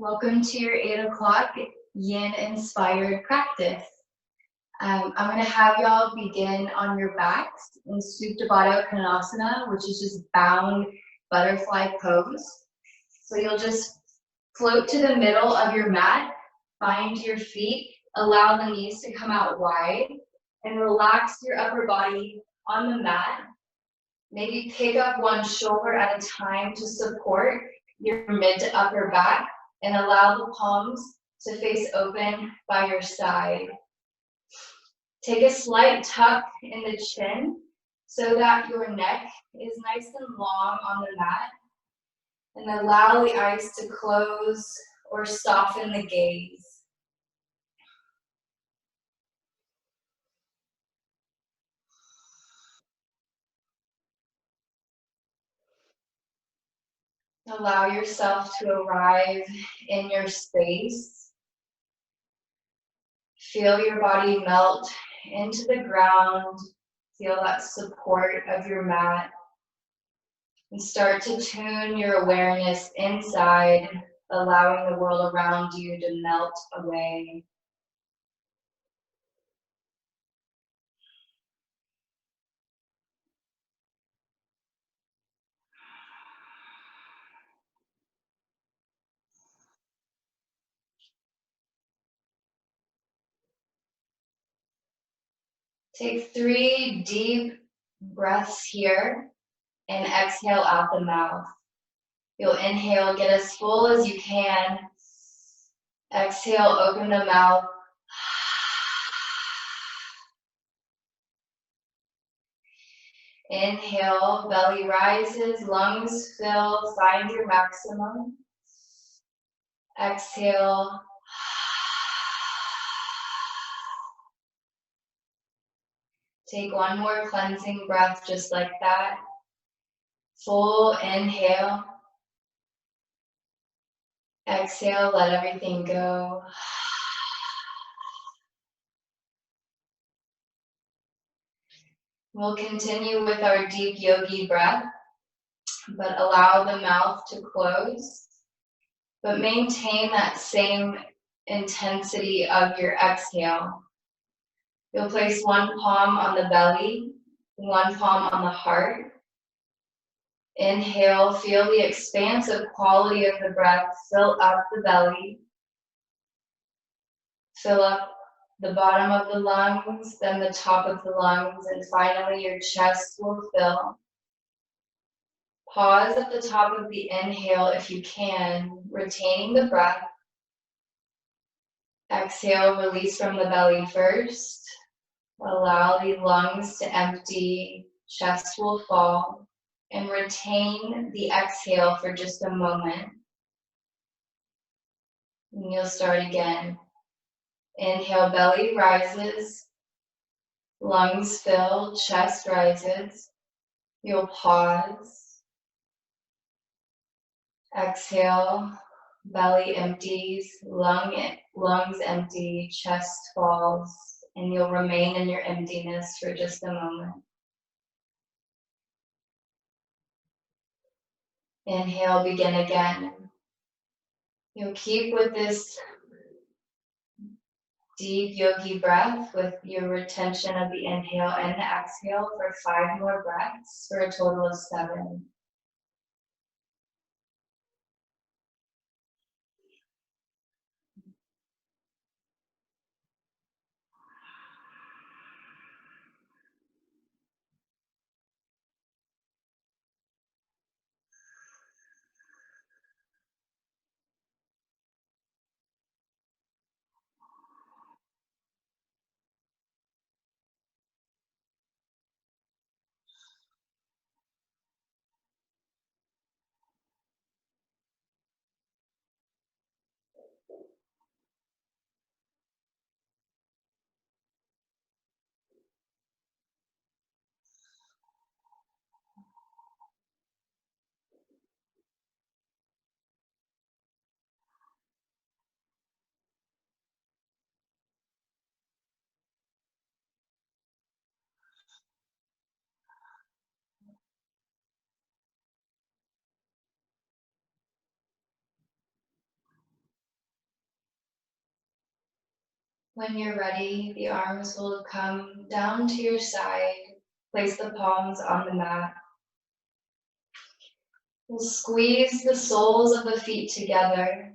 Welcome to your 8 o'clock Yin inspired practice. I'm going to have y'all begin on your backs in Supta Baddha Konasana, which is just bound butterfly pose. So you'll just float to the middle of your mat, find your feet, allow the knees to come out wide, and relax your upper body on the mat. Maybe pick up one shoulder at a time to support your mid to upper back, and allow the palms to face open by your side. Take a slight tuck in the chin so that your neck is nice and long on the mat, and allow the eyes to close or soften the gaze. Allow yourself to arrive in your space. Feel your body melt into the ground. Feel that support of your mat. And start to tune your awareness inside, allowing the world around you to melt away. Take 3 deep breaths here and exhale out the mouth. You'll inhale, get as full as you can. Exhale, open the mouth. Inhale, belly rises, lungs fill, find your maximum. Exhale. Take one more cleansing breath just like that. Full inhale. Exhale, let everything go. We'll continue with our deep yogi breath, but allow the mouth to close, but maintain that same intensity of your exhale. You'll place one palm on the belly, one palm on the heart. Inhale, feel the expansive quality of the breath, fill up the belly. Fill up the bottom of the lungs, then the top of the lungs, and finally your chest will fill. Pause at the top of the inhale if you can, retaining the breath. Exhale, release from the belly first. Allow the lungs to empty, chest will fall, and retain the exhale for just a moment. And you'll start again. Inhale, belly rises, lungs fill, chest rises. You'll pause. Exhale, belly empties, lungs empty, chest falls, and you'll remain in your emptiness for just a moment. Inhale, begin again. You'll keep with this deep yogi breath with your retention of the inhale and the exhale for 5 more breaths for a total of 7. When you're ready, the arms will come down to your side. Place the palms on the mat. We'll squeeze the soles of the feet together.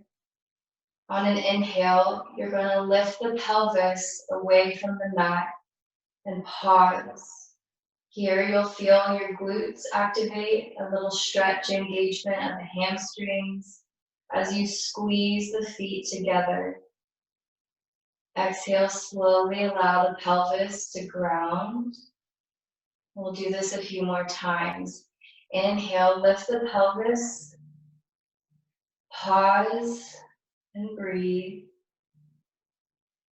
On an inhale, you're going to lift the pelvis away from the mat and pause. Here you'll feel your glutes activate, a little stretch engagement of the hamstrings as you squeeze the feet together. Exhale, slowly allow the pelvis to ground. We'll do this a few more times. Inhale, lift the pelvis, pause and breathe.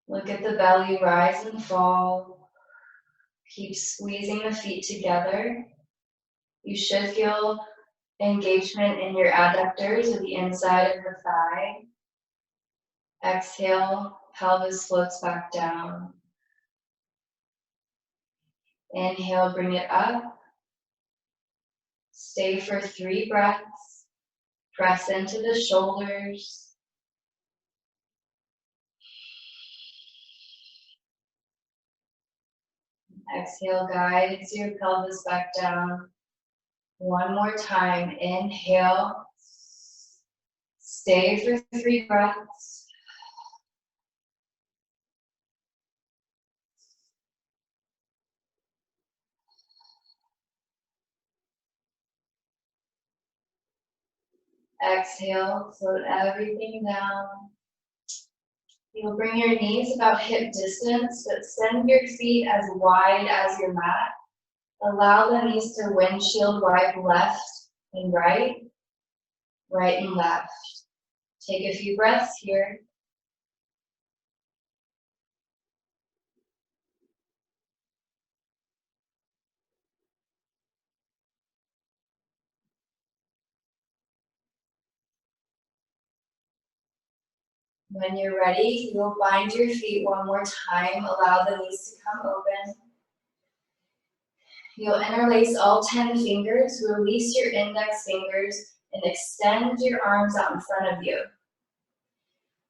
Look at the belly rise and fall. Keep squeezing the feet together. You should feel engagement in your adductors or the inside of the thigh. Exhale, pelvis floats back down. Inhale, bring it up. Stay for 3 breaths. Press into the shoulders. Exhale, guides your pelvis back down. One more time. Inhale. Stay for 3 breaths. Exhale, float everything down. You'll bring your knees about hip distance, but send your feet as wide as your mat. Allow the knees to windshield wipe left and right and left. Take a few breaths here. When you're ready, you'll bind your feet one more time. Allow the knees to come open. You'll interlace all 10 fingers, release your index fingers, and extend your arms out in front of you.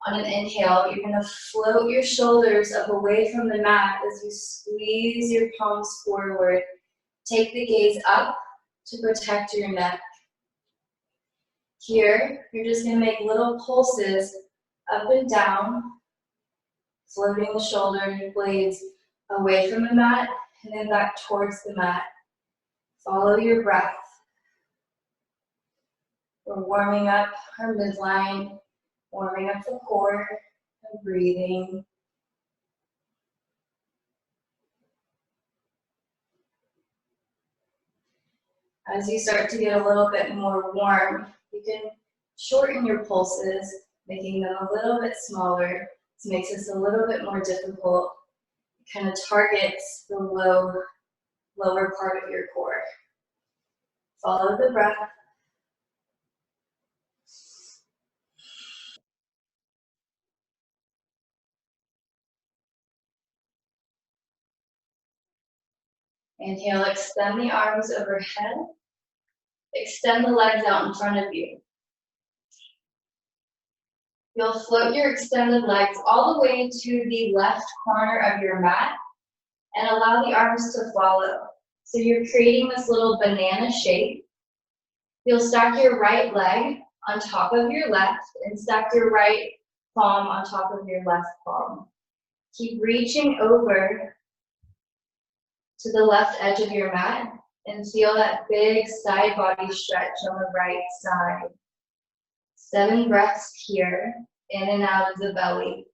On an inhale, you're going to float your shoulders up away from the mat as you squeeze your palms forward. Take the gaze up to protect your neck. Here, you're just going to make little pulses up and down, floating the shoulder blades away from the mat and then back towards the mat. Follow your breath. We're warming up our midline, warming up the core, and breathing. As you start to get a little bit more warm, you can shorten your pulses, making them a little bit smaller. This makes this a little bit more difficult. It kind of targets the lower part of your core. Follow the breath. Inhale, extend the arms overhead. Extend the legs out in front of you. You'll float your extended legs all the way to the left corner of your mat and allow the arms to follow. So you're creating this little banana shape. You'll stack your right leg on top of your left and stack your right palm on top of your left palm. Keep reaching over to the left edge of your mat and feel that big side body stretch on the right side. 7 breaths here, in and out of the belly.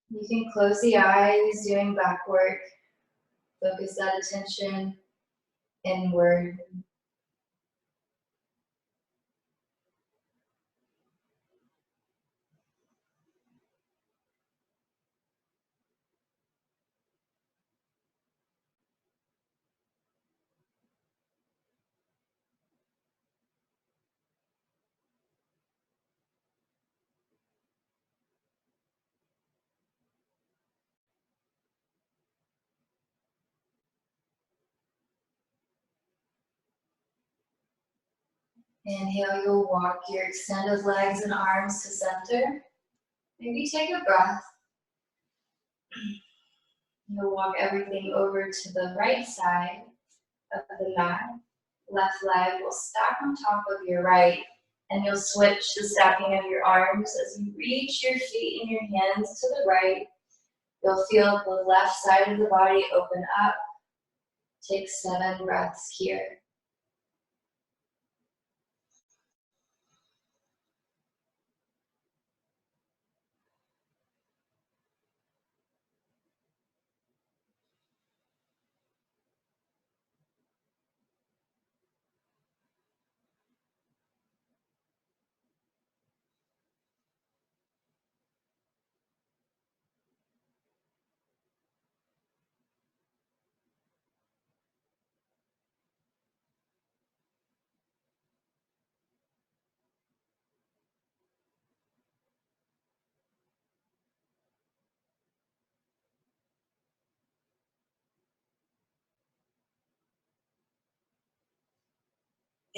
You can close the eyes, doing back work. Focus that attention inward. Inhale, you'll walk your extended legs and arms to center. Maybe take a breath. You'll walk everything over to the right side of the mat. Left leg will stack on top of your right, and you'll switch the stacking of your arms as you reach your feet and your hands to the right. You'll feel the left side of the body open up. Take 7 breaths here.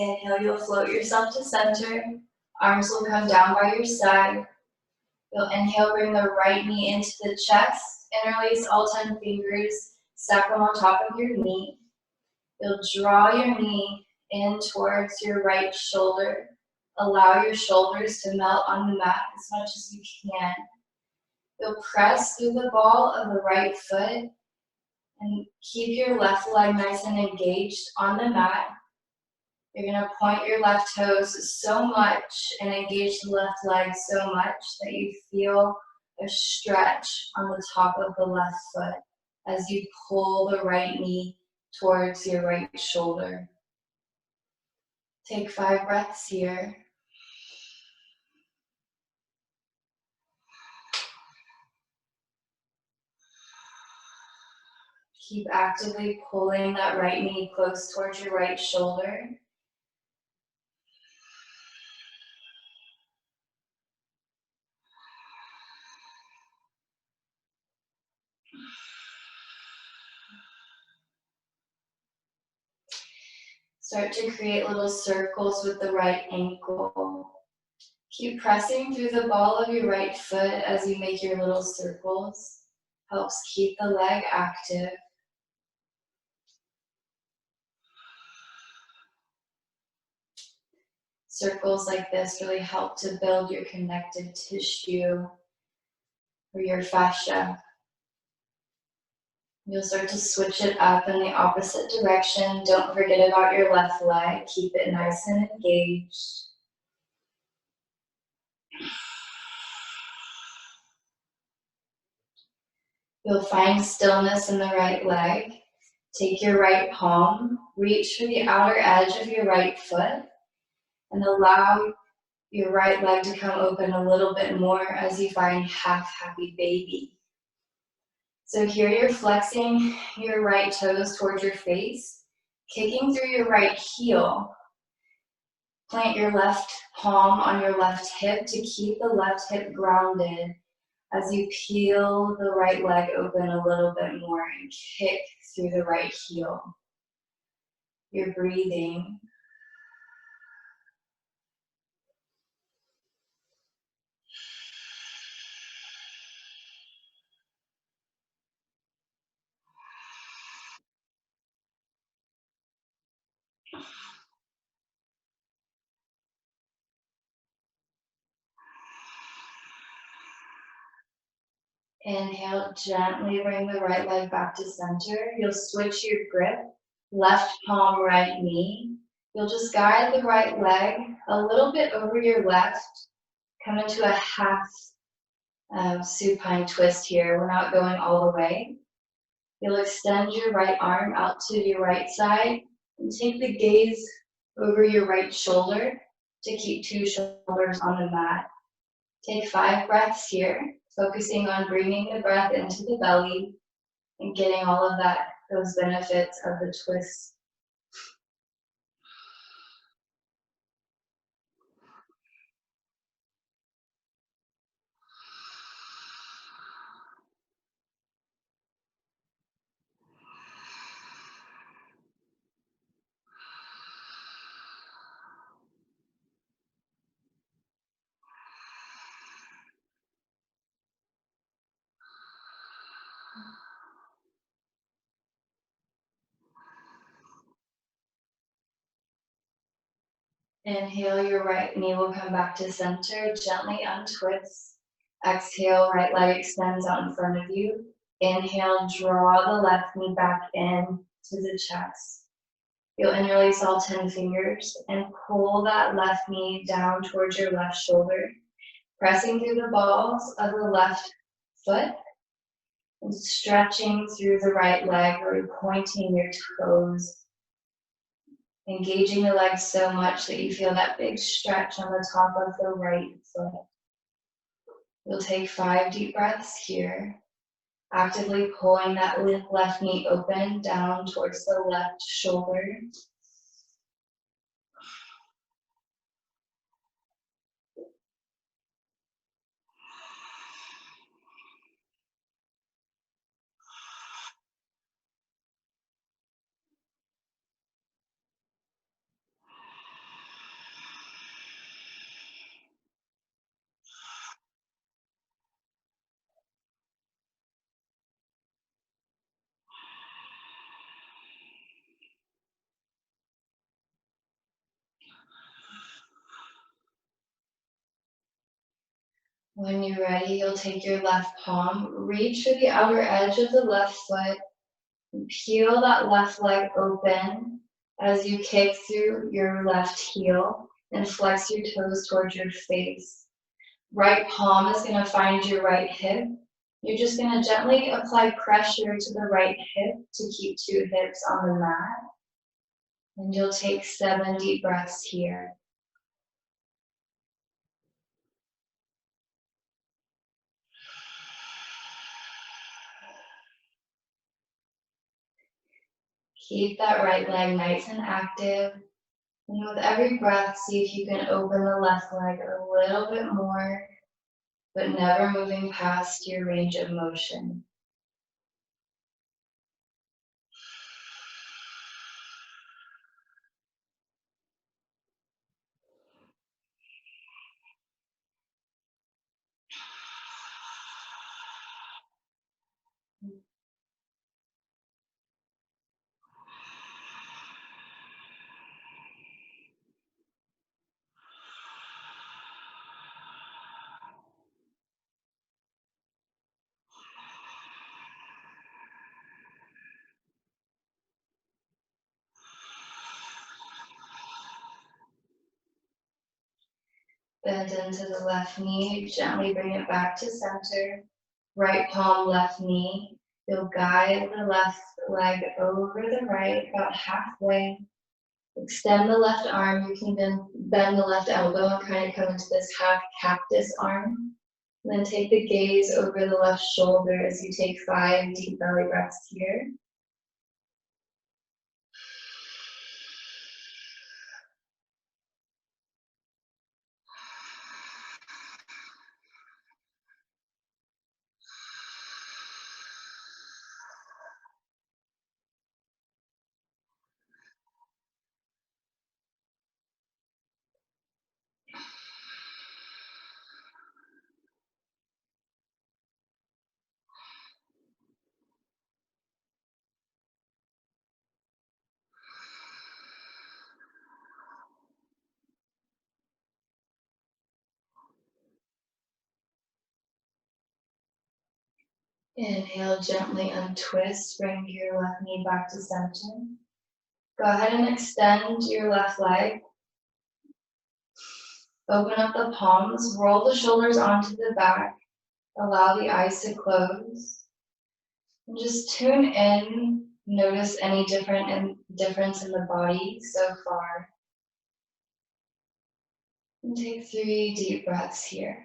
Inhale, you'll float yourself to center. Arms will come down by your side. You'll inhale, bring the right knee into the chest. Interlace all 10 fingers. Stack them on top of your knee. You'll draw your knee in towards your right shoulder. Allow your shoulders to melt on the mat as much as you can. You'll press through the ball of the right foot and keep your left leg nice and engaged on the mat. You're going to point your left toes so much and engage the left leg so much that you feel a stretch on the top of the left foot as you pull the right knee towards your right shoulder. Take 5 breaths here. Keep actively pulling that right knee close towards your right shoulder. Start to create little circles with the right ankle. Keep pressing through the ball of your right foot as you make your little circles. Helps keep the leg active. Circles like this really help to build your connective tissue or your fascia. You'll start to switch it up in the opposite direction. Don't forget about your left leg. Keep it nice and engaged. You'll find stillness in the right leg. Take your right palm, reach for the outer edge of your right foot, and allow your right leg to come open a little bit more as you find half happy baby. So here you're flexing your right toes towards your face, kicking through your right heel. Plant your left palm on your left hip to keep the left hip grounded as you peel the right leg open a little bit more and kick through the right heel. You're breathing. Inhale, gently bring the right leg back to center. You'll switch your grip, left palm, right knee. You'll just guide the right leg a little bit over your left. Come into a half supine twist here. We're not going all the way. You'll extend your right arm out to your right side and take the gaze over your right shoulder to keep 2 shoulders on the mat. Take 5 breaths here, focusing on bringing the breath into the belly and getting all of those benefits of the twist. Inhale, your right knee will come back to center. Gently untwist. Exhale, right leg extends out in front of you. Inhale, draw the left knee back in to the chest. You'll interlace all 10 fingers and pull that left knee down towards your left shoulder, pressing through the balls of the left foot and stretching through the right leg, or pointing your toes, engaging the legs so much that you feel that big stretch on the top of the right foot. You'll take 5 deep breaths here, actively pulling that left knee open down towards the left shoulder. When you're ready, you'll take your left palm, reach for the outer edge of the left foot, and peel that left leg open as you kick through your left heel and flex your toes towards your face. Right palm is going to find your right hip. You're just going to gently apply pressure to the right hip to keep 2 hips on the mat. And you'll take 7 deep breaths here. Keep that right leg nice and active. And with every breath, see if you can open the left leg a little bit more, but never moving past your range of motion. Bend into the left knee, gently bring it back to center. Right palm, left knee. You'll guide the left leg over the right, about halfway. Extend the left arm. You can then bend the left elbow and kind of come into this half cactus arm. And then take the gaze over the left shoulder as you take 5 deep belly breaths here. Inhale, gently untwist, bring your left knee back to center. Go ahead and extend your left leg. Open up the palms, roll the shoulders onto the back, allow the eyes to close. And just tune in, notice any difference in the body so far. And take 3 deep breaths here.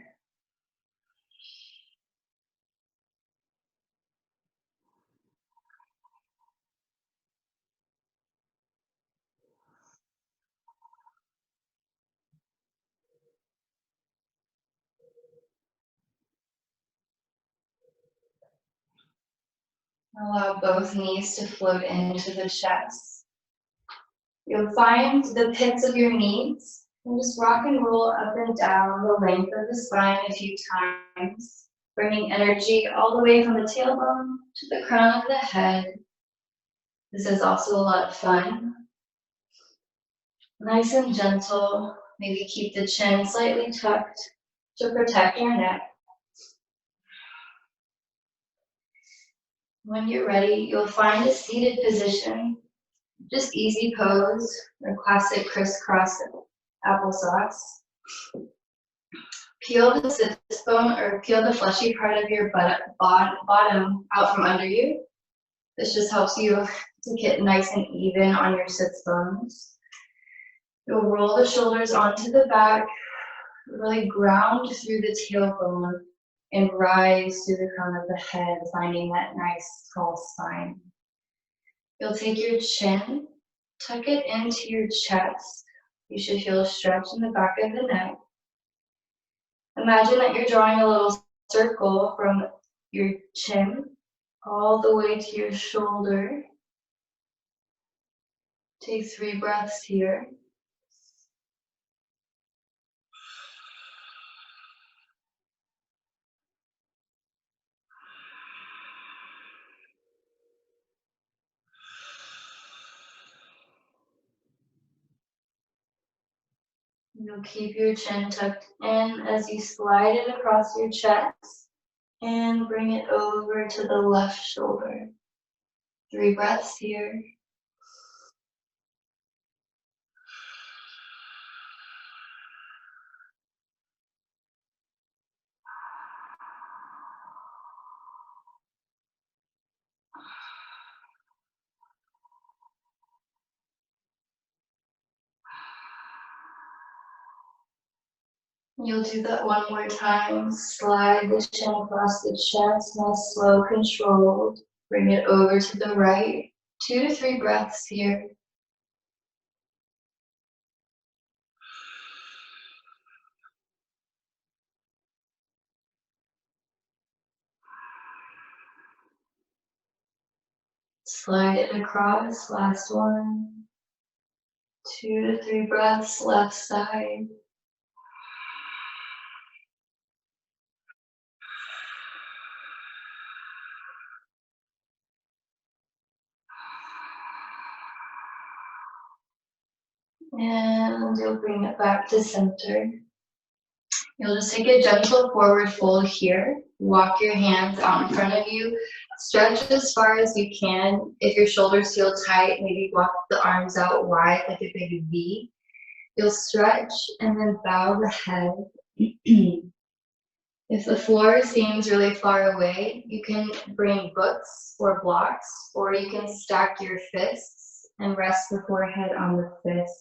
Allow both knees to float into the chest. You'll find the pits of your knees and just rock and roll up and down the length of the spine a few times, bringing energy all the way from the tailbone to the crown of the head. This is also a lot of fun. Nice and gentle. Maybe keep the chin slightly tucked to protect your neck. When you're ready, you'll find a seated position. Just easy pose or classic crisscross applesauce. Peel the sits bone or peel the fleshy part of your bottom out from under you. This just helps you to get nice and even on your sits bones. You'll roll the shoulders onto the back, really ground through the tailbone and rise through the crown of the head, finding that nice tall spine. You'll take your chin, tuck it into your chest. You should feel a stretch in the back of the neck. Imagine that you're drawing a little circle from your chin all the way to your shoulder. Take 3 breaths here. You'll keep your chin tucked in as you slide it across your chest and bring it over to the left shoulder. 3 breaths here. You'll do that one more time. Slide the chin across the chest, nice, slow, controlled. Bring it over to the right. 2 to 3 breaths here. Slide it across, last one. 2 to 3 breaths, left side. And you'll bring it back to center. You'll just take a gentle forward fold here. Walk your hands out in front of you. Stretch as far as you can. If your shoulders feel tight, maybe walk the arms out wide like a big V. You'll stretch and then bow the head. If the floor seems really far away, you can bring books or blocks, or you can stack your fists and rest the forehead on the fists.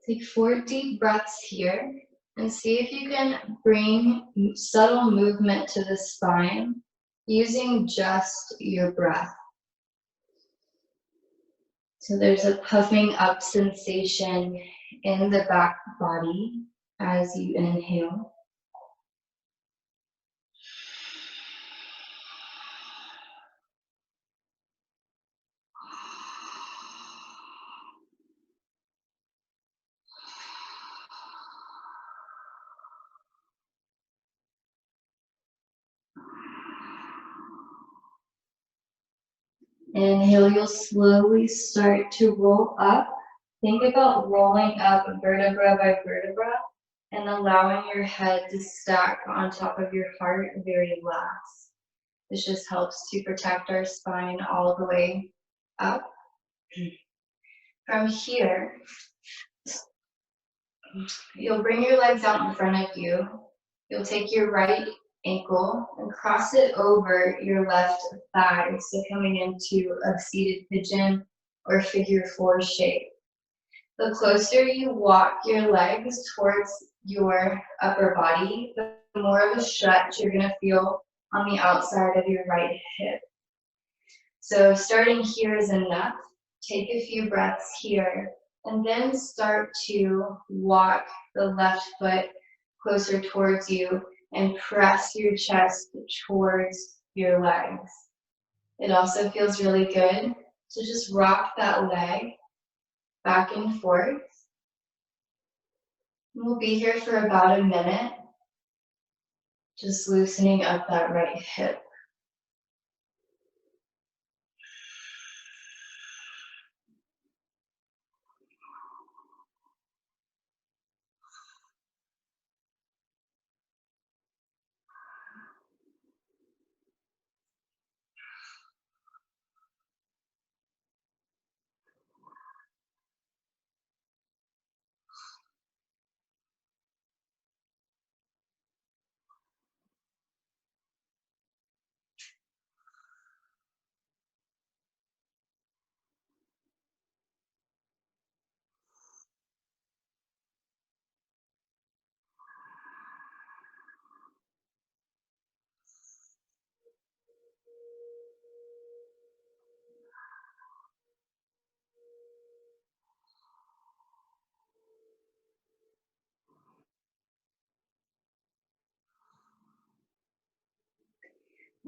Take 4 deep breaths here and see if you can bring subtle movement to the spine using just your breath. So there's a puffing up sensation in the back body as you inhale. Inhale, you'll slowly start to roll up. Think about rolling up vertebra by vertebra and allowing your head to stack on top of your heart very last. This just helps to protect our spine all the way up. From here, you'll bring your legs out in front of you. You'll take your right ankle and cross it over your left thigh, so coming into a seated pigeon or figure 4 shape. The closer you walk your legs towards your upper body, the more of a stretch you're going to feel on the outside of your right hip. So starting here is enough. Take a few breaths here and then start to walk the left foot closer towards you and press your chest towards your legs. It also feels really good to just rock that leg back and forth. We'll be here for about a minute, just loosening up that right hip.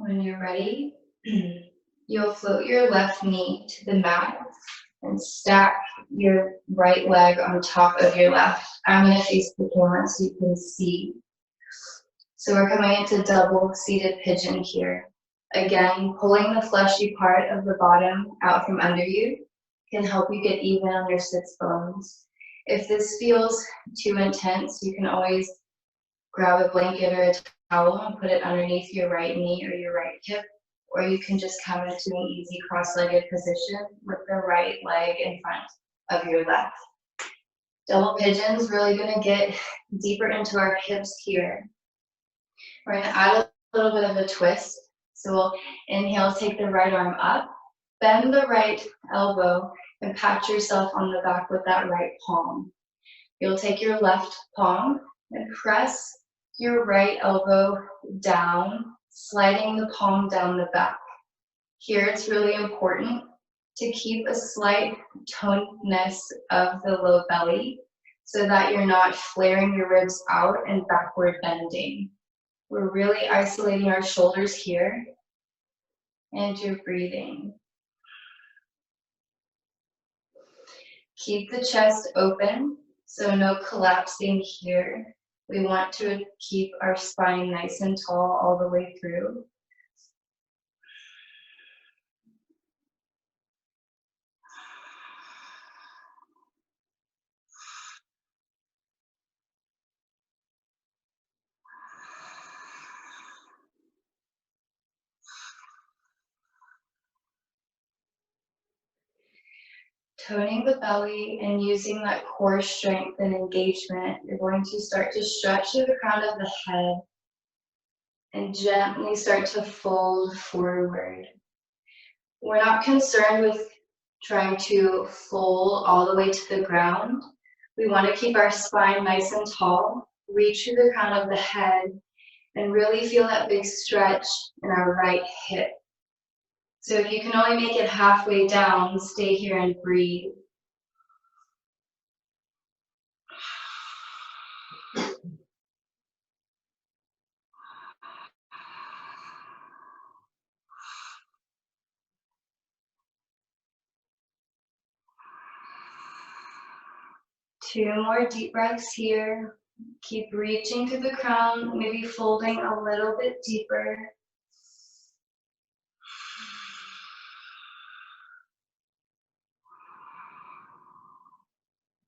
When you're ready, you'll float your left knee to the mat and stack your right leg on top of your left. I'm going to face the camera so you can see. So we're coming into double seated pigeon here. Again, pulling the fleshy part of the bottom out from under you can help you get even on your sits bones. If this feels too intense, you can always grab a blanket or a towel and put it underneath your right knee or your right hip, or you can just come into an easy cross-legged position with the right leg in front of your left. Double pigeon's really gonna get deeper into our hips here. We're gonna add a little bit of a twist. So we'll inhale, take the right arm up, bend the right elbow, and pat yourself on the back with that right palm. You'll take your left palm and press your right elbow down, sliding the palm down the back. Here it's really important to keep a slight tonedness of the low belly so that you're not flaring your ribs out and backward bending. We're really isolating our shoulders here, and you're breathing. Keep the chest open, so no collapsing here. We want to keep our spine nice and tall all the way through. Toning the belly and using that core strength and engagement, you're going to start to stretch through the crown of the head and gently start to fold forward. We're not concerned with trying to fold all the way to the ground. We want to keep our spine nice and tall, reach through the crown of the head, and really feel that big stretch in our right hip. So if you can only make it halfway down, stay here and breathe. Two more deep breaths here. Keep reaching to the crown, maybe folding a little bit deeper.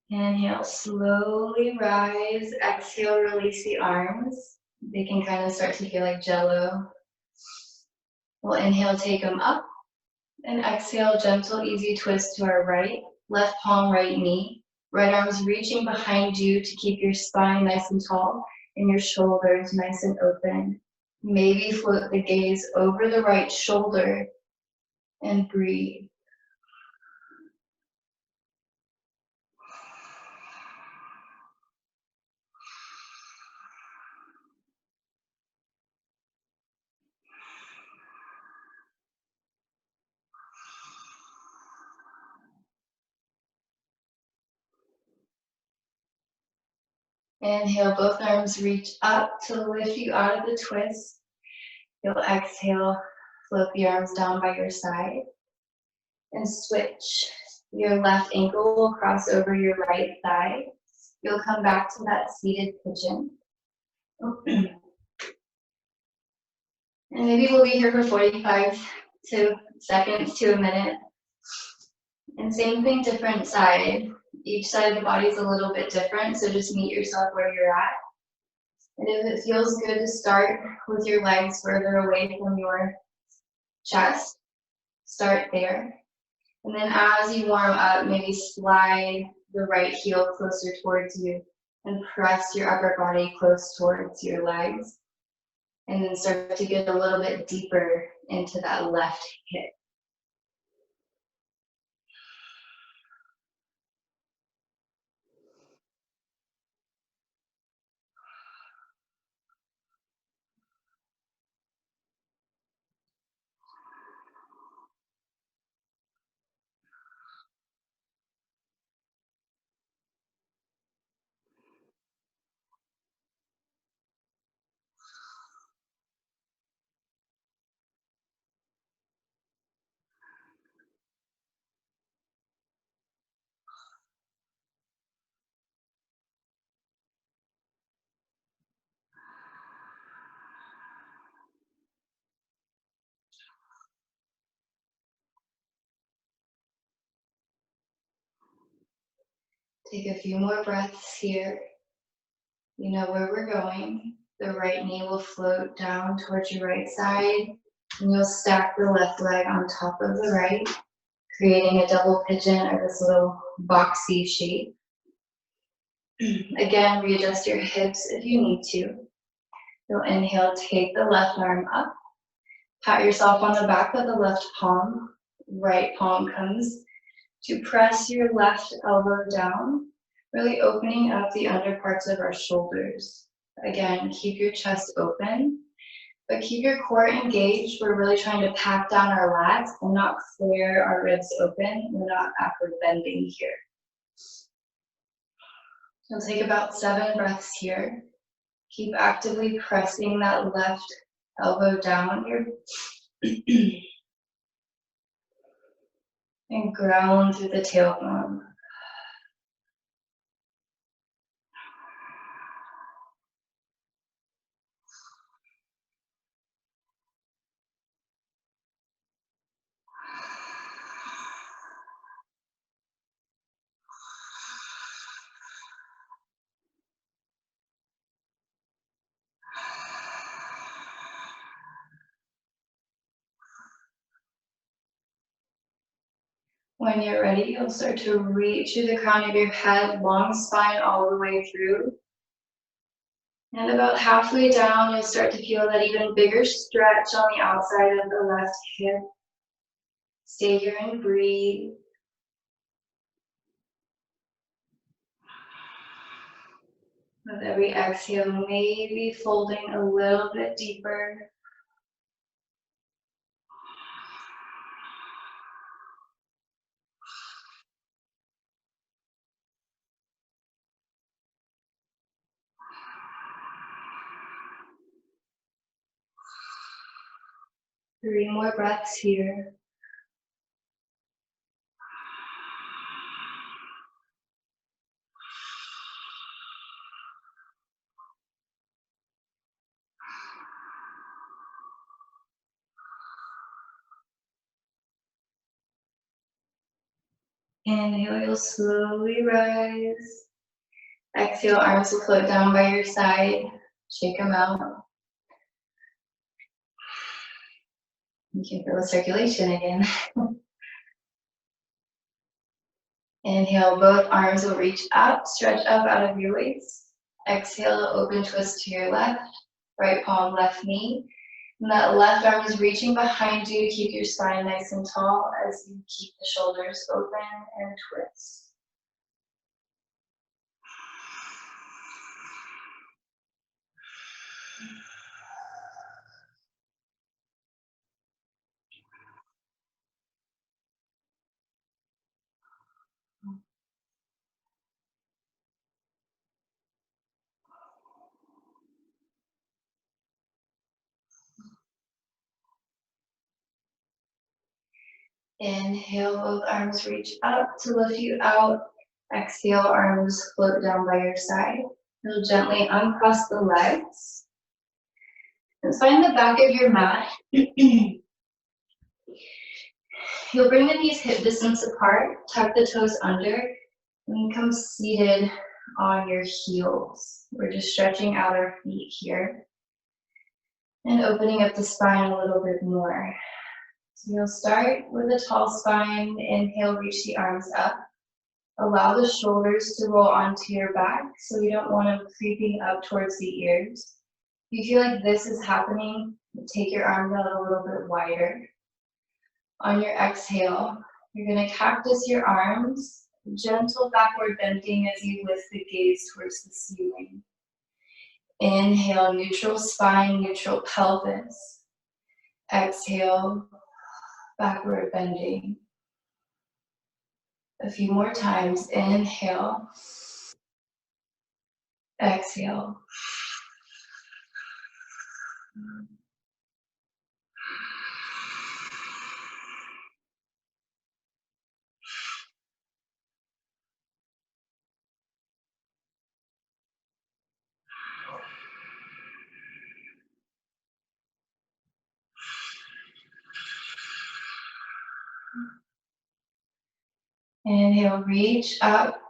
Inhale, slowly rise. Exhale, release the arms. They can kind of start to feel like jello. We'll inhale, take them up. And exhale, gentle, easy twist to our right. Left palm, right knee. Right arm's reaching behind you to keep your spine nice and tall and your shoulders nice and open. Maybe float the gaze over the right shoulder and breathe. Inhale, both arms reach up to lift you out of the twist. You'll exhale, float the arms down by your side. And switch. Your left ankle will cross over your right thigh. You'll come back to that seated pigeon. And maybe we'll be here for 45 seconds to a minute. And same thing, different side. Each side of the body is a little bit different, so just meet yourself where you're at. And if it feels good to start with your legs further away from your chest, start there. And then as you warm up, maybe slide the right heel closer towards you and press your upper body close towards your legs. And then start to get a little bit deeper into that left hip. Take a few more breaths here. You know where we're going. The right knee will float down towards your right side, and you'll stack the left leg on top of the right, creating a double pigeon or this little boxy shape. Again, readjust your hips if you need to. You'll inhale, take the left arm up, pat yourself on the back with the left palm. Right palm comes to press your left elbow down, really opening up the under parts of our shoulders. Again, keep your chest open, but keep your core engaged. We're really trying to pack down our lats and not flare our ribs open. We're not backward bending here. You'll take about 7 breaths here. Keep actively pressing that left elbow down here. And ground through the tailbone. When you're ready, you'll start to reach through the crown of your head, long spine all the way through. And about halfway down, you'll start to feel that even bigger stretch on the outside of the left hip. Stay here and breathe. With every exhale, maybe folding a little bit deeper. 3 more breaths here. Inhale, you'll slowly rise. Exhale, arms will float down by your side. Shake them out. You can feel the circulation again. Inhale, both arms will reach up, stretch up out of your waist. Exhale, open twist to your left, right palm, left knee. And that left arm is reaching behind you to keep your spine nice and tall as you keep the shoulders open and twist. Inhale, both arms reach up to lift you out. Exhale, arms float down by your side. You'll gently uncross the legs. And find the back of your mat. You'll bring the knees hip distance apart, tuck the toes under, and come seated on your heels. We're just stretching out our feet here and opening up the spine a little bit more. So you'll start with a tall spine. Inhale, reach the arms up. Allow the shoulders to roll onto your back so we don't want them creeping up towards the ears. If you feel like this is happening, take your arms out a little bit wider. On your exhale, you're going to cactus your arms, gentle backward bending as you lift the gaze towards the ceiling. Inhale, neutral spine, neutral pelvis. Exhale, backward bending. A few more times. Inhale. Exhale. Inhale, reach up,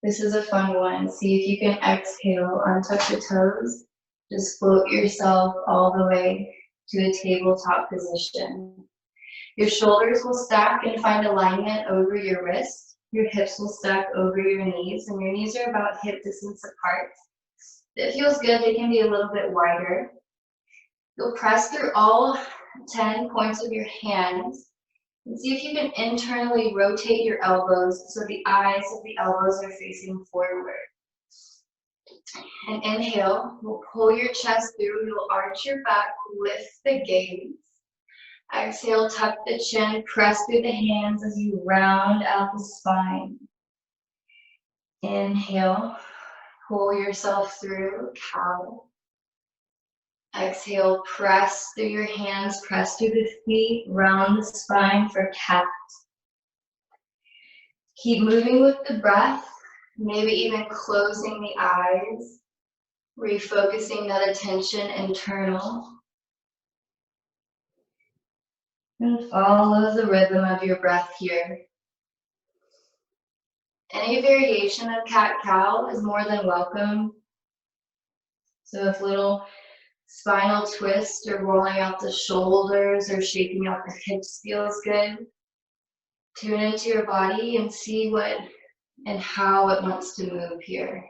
This is a fun one. See if you can exhale, untuck the toes. Just float yourself all the way to a tabletop position. Your shoulders will stack and find alignment over your wrist. Your hips will stack over your knees, and your knees are about hip distance apart. If it feels good, they can be a little bit wider. You'll press through all 10 points of your hands and see if you can internally rotate your elbows so the eyes of the elbows are facing forward. And inhale, we'll pull your chest through, you'll arch your back, lift the gaze. Exhale, tuck the chin, press through the hands as you round out the spine. Inhale, pull yourself through, cow. Exhale, press through your hands, press through the feet, round the spine for cat. Keep moving with the breath, maybe even closing the eyes, refocusing that attention internal. And follow the rhythm of your breath here. Any variation of cat-cow is more than welcome. So if little spinal twist or rolling out the shoulders or shaking out the hips feels good, tune into your body and see what and how it wants to move here.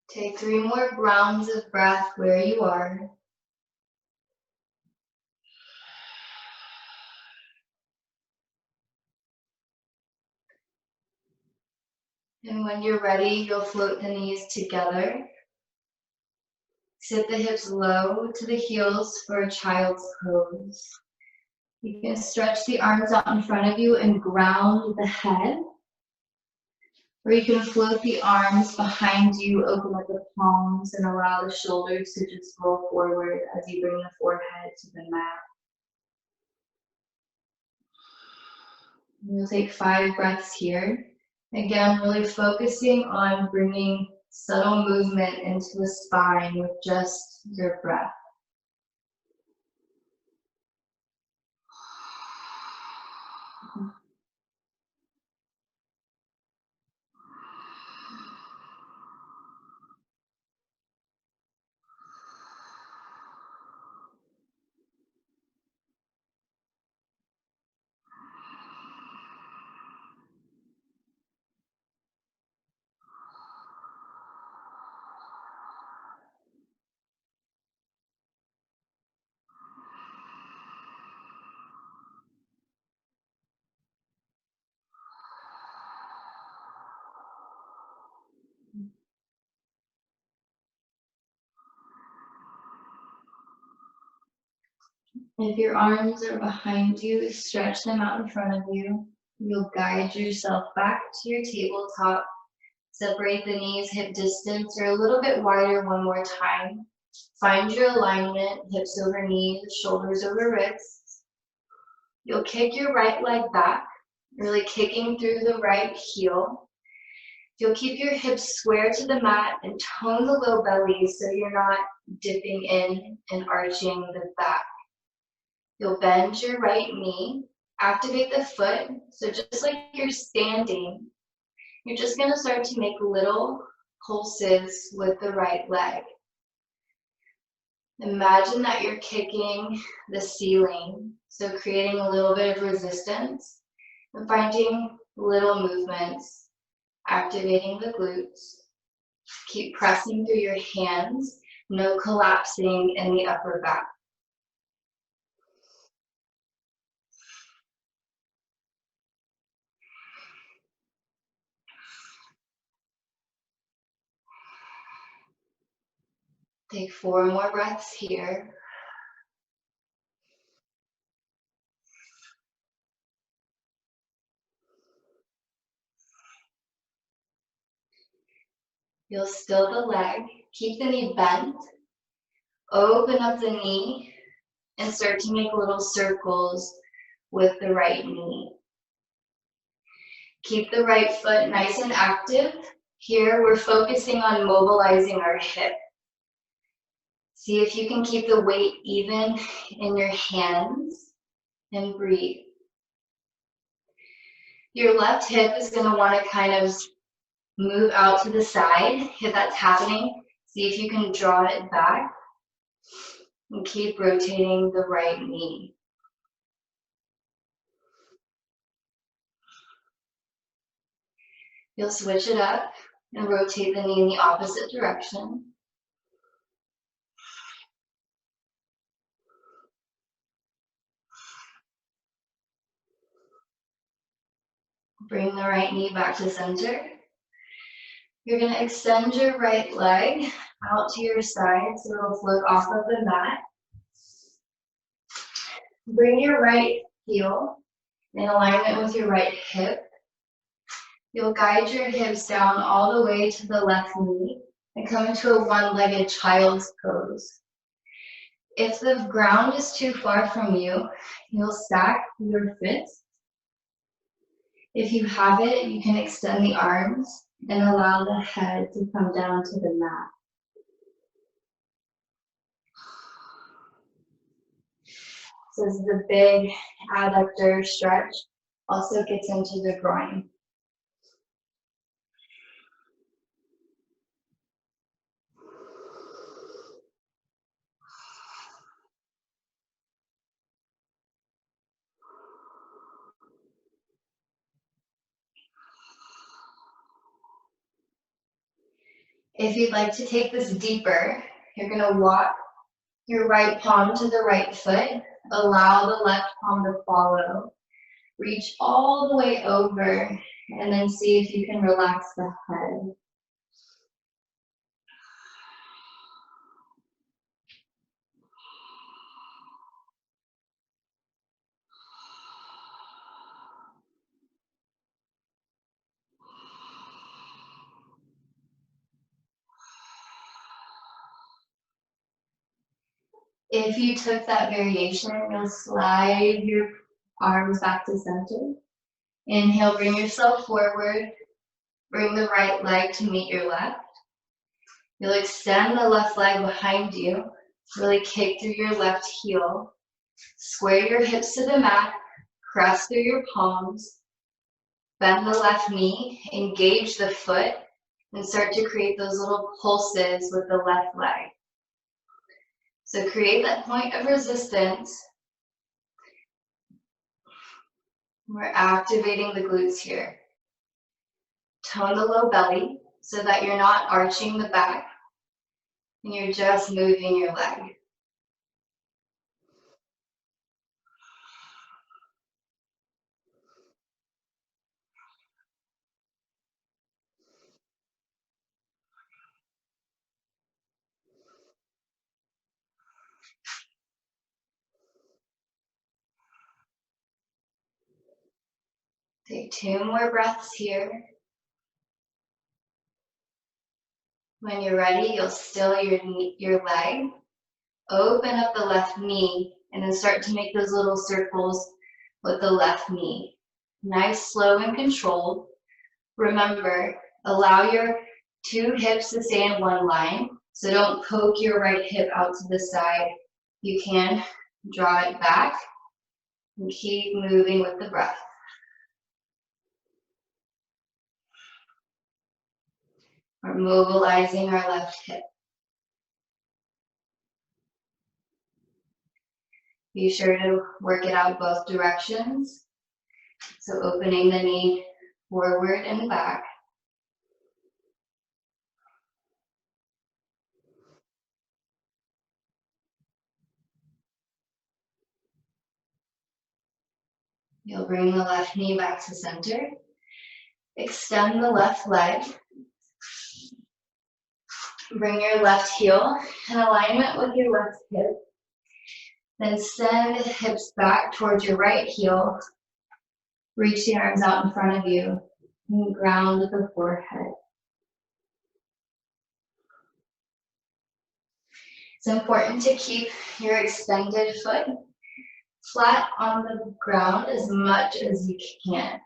Take 3 more rounds of breath where you are. And when you're ready, you'll float the knees together. Sit the hips low to the heels for a child's pose. You can stretch the arms out in front of you and ground the head. Or you can float the arms behind you, open up the palms, and allow the shoulders to just roll forward as you bring the forehead to the mat. You'll take 5 breaths here. Again, really focusing on bringing subtle movement into the spine with just your breath. If your arms are behind you, stretch them out in front of you. You'll guide yourself back to your tabletop. Separate the knees hip distance or a little bit wider one more time. Find your alignment, hips over knees, shoulders over wrists. You'll kick your right leg back, really kicking through the right heel. You'll keep your hips square to the mat and tone the low belly so you're not dipping in and arching the back. You'll bend your right knee, activate the foot. So just like you're standing, you're just going to start to make little pulses with the right leg. Imagine that you're kicking the ceiling, so creating a little bit of resistance and finding little movements, activating the glutes. Keep pressing through your hands, no collapsing in the upper back. Take 4 more breaths here. You'll still the leg. Keep the knee bent. Open up the knee and start to make little circles with the right knee. Keep the right foot nice and active. Here we're focusing on mobilizing our hip. See if you can keep the weight even in your hands and breathe. Your left hip is going to want to kind of move out to the side. If that's happening, see if you can draw it back and keep rotating the right knee. You'll switch it up and rotate the knee in the opposite direction. Bring the right knee back to center. You're going to extend your right leg out to your side so it'll float off of the mat. Bring your right heel in alignment with your right hip. You'll guide your hips down all the way to the left knee and come into a one-legged child's pose. If the ground is too far from you, you'll stack your fists. If you have it, you can extend the arms and allow the head to come down to the mat. So as the big adductor stretch also gets into the groin. If you'd like to take this deeper, you're going to walk your right palm to the right foot. Allow the left palm to follow. Reach all the way over and then see if you can relax the head. If you took that variation, you'll slide your arms back to center. Inhale, bring yourself forward. Bring the right leg to meet your left. You'll extend the left leg behind you. Really kick through your left heel. Square your hips to the mat. Press through your palms. Bend the left knee. Engage the foot. And start to create those little pulses with the left leg. So create that point of resistance. We're activating the glutes here. Tone the low belly so that you're not arching the back and you're just moving your leg. Take 2 more breaths here. When you're ready, you'll still your leg. Open up the left knee and then start to make those little circles with the left knee. Nice, slow, and controlled. Remember, allow your 2 hips to stay in one line. So don't poke your right hip out to the side. You can draw it back and keep moving with the breath. We're mobilizing our left hip. Be sure to work it out both directions. So opening the knee forward and back. You'll bring the left knee back to center. Extend the left leg. Bring your left heel in alignment with your left hip. Then send the hips back towards your right heel. Reach the arms out in front of you and ground the forehead. It's important to keep your extended foot flat on the ground as much as you can.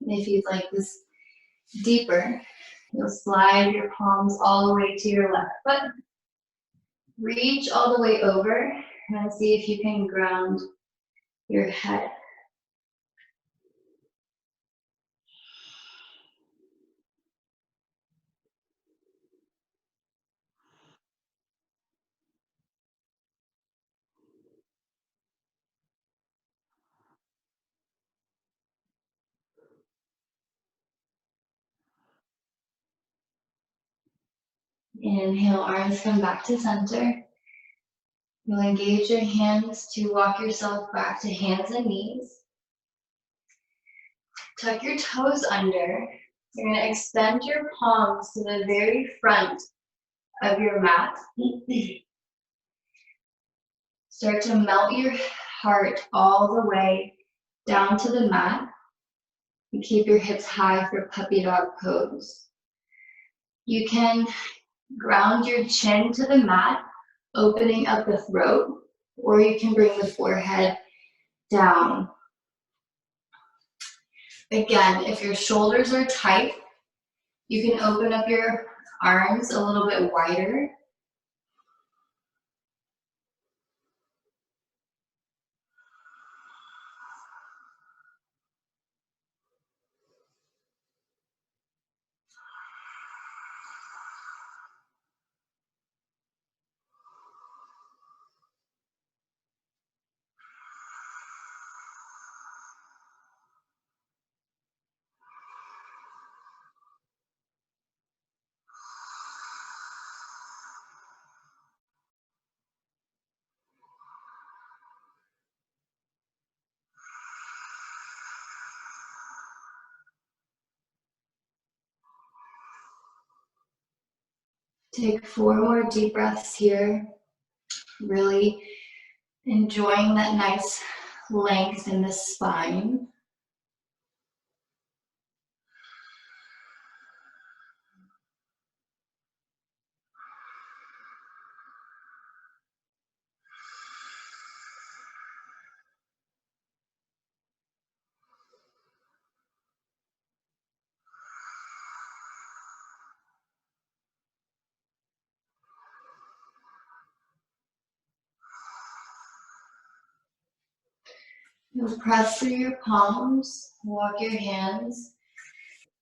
And if you'd like this deeper, you'll slide your palms all the way to your left foot. Reach all the way over and see if you can ground your head. Inhale, arms come back to center. You'll engage your hands to walk yourself back to hands and knees. Tuck your toes under. You're going to extend your palms to the very front of your mat. Start to melt your heart all the way down to the mat. And keep your hips high for puppy dog pose. You can ground your chin to the mat, opening up the throat, or you can bring the forehead down. Again, if your shoulders are tight, you can open up your arms a little bit wider. Take 4 more deep breaths here. Really enjoying that nice length in the spine. You'll press through your palms, walk your hands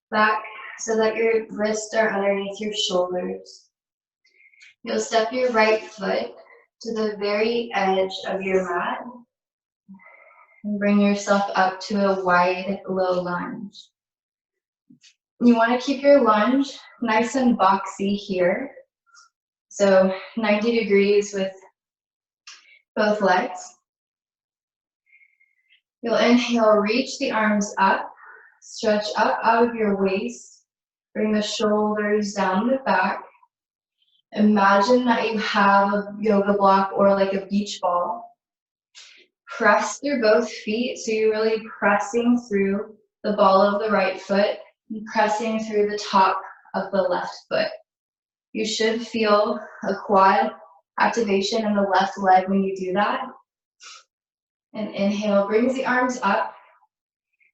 back so that your wrists are underneath your shoulders. You'll step your right foot to the very edge of your mat and bring yourself up to a wide low lunge. You want to keep your lunge nice and boxy here. So 90 degrees with both legs. You'll inhale, reach the arms up, stretch up out of your waist, bring the shoulders down the back. Imagine that you have a yoga block or like a beach ball. Press through both feet, so you're really pressing through the ball of the right foot and pressing through the top of the left foot. You should feel a quad activation in the left leg when you do that. And inhale, brings the arms up.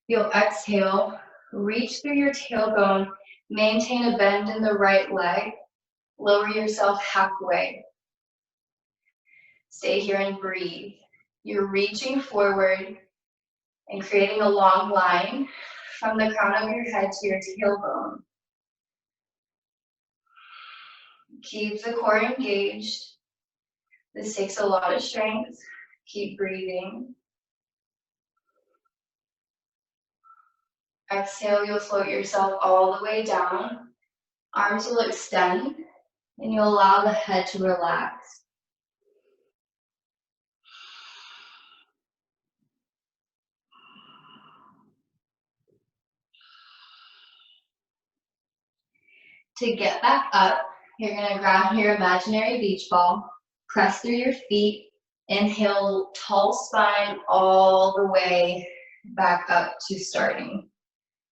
You'll exhale, reach through your tailbone, maintain a bend in the right leg, lower yourself halfway. Stay here and breathe. You're reaching forward and creating a long line from the crown of your head to your tailbone. Keep the core engaged. This takes a lot of strength. Keep breathing. Exhale, you'll float yourself all the way down. Arms will extend, and you'll allow the head to relax. To get back up, you're going to grab your imaginary beach ball, press through your feet, inhale, tall spine all the way back up to starting.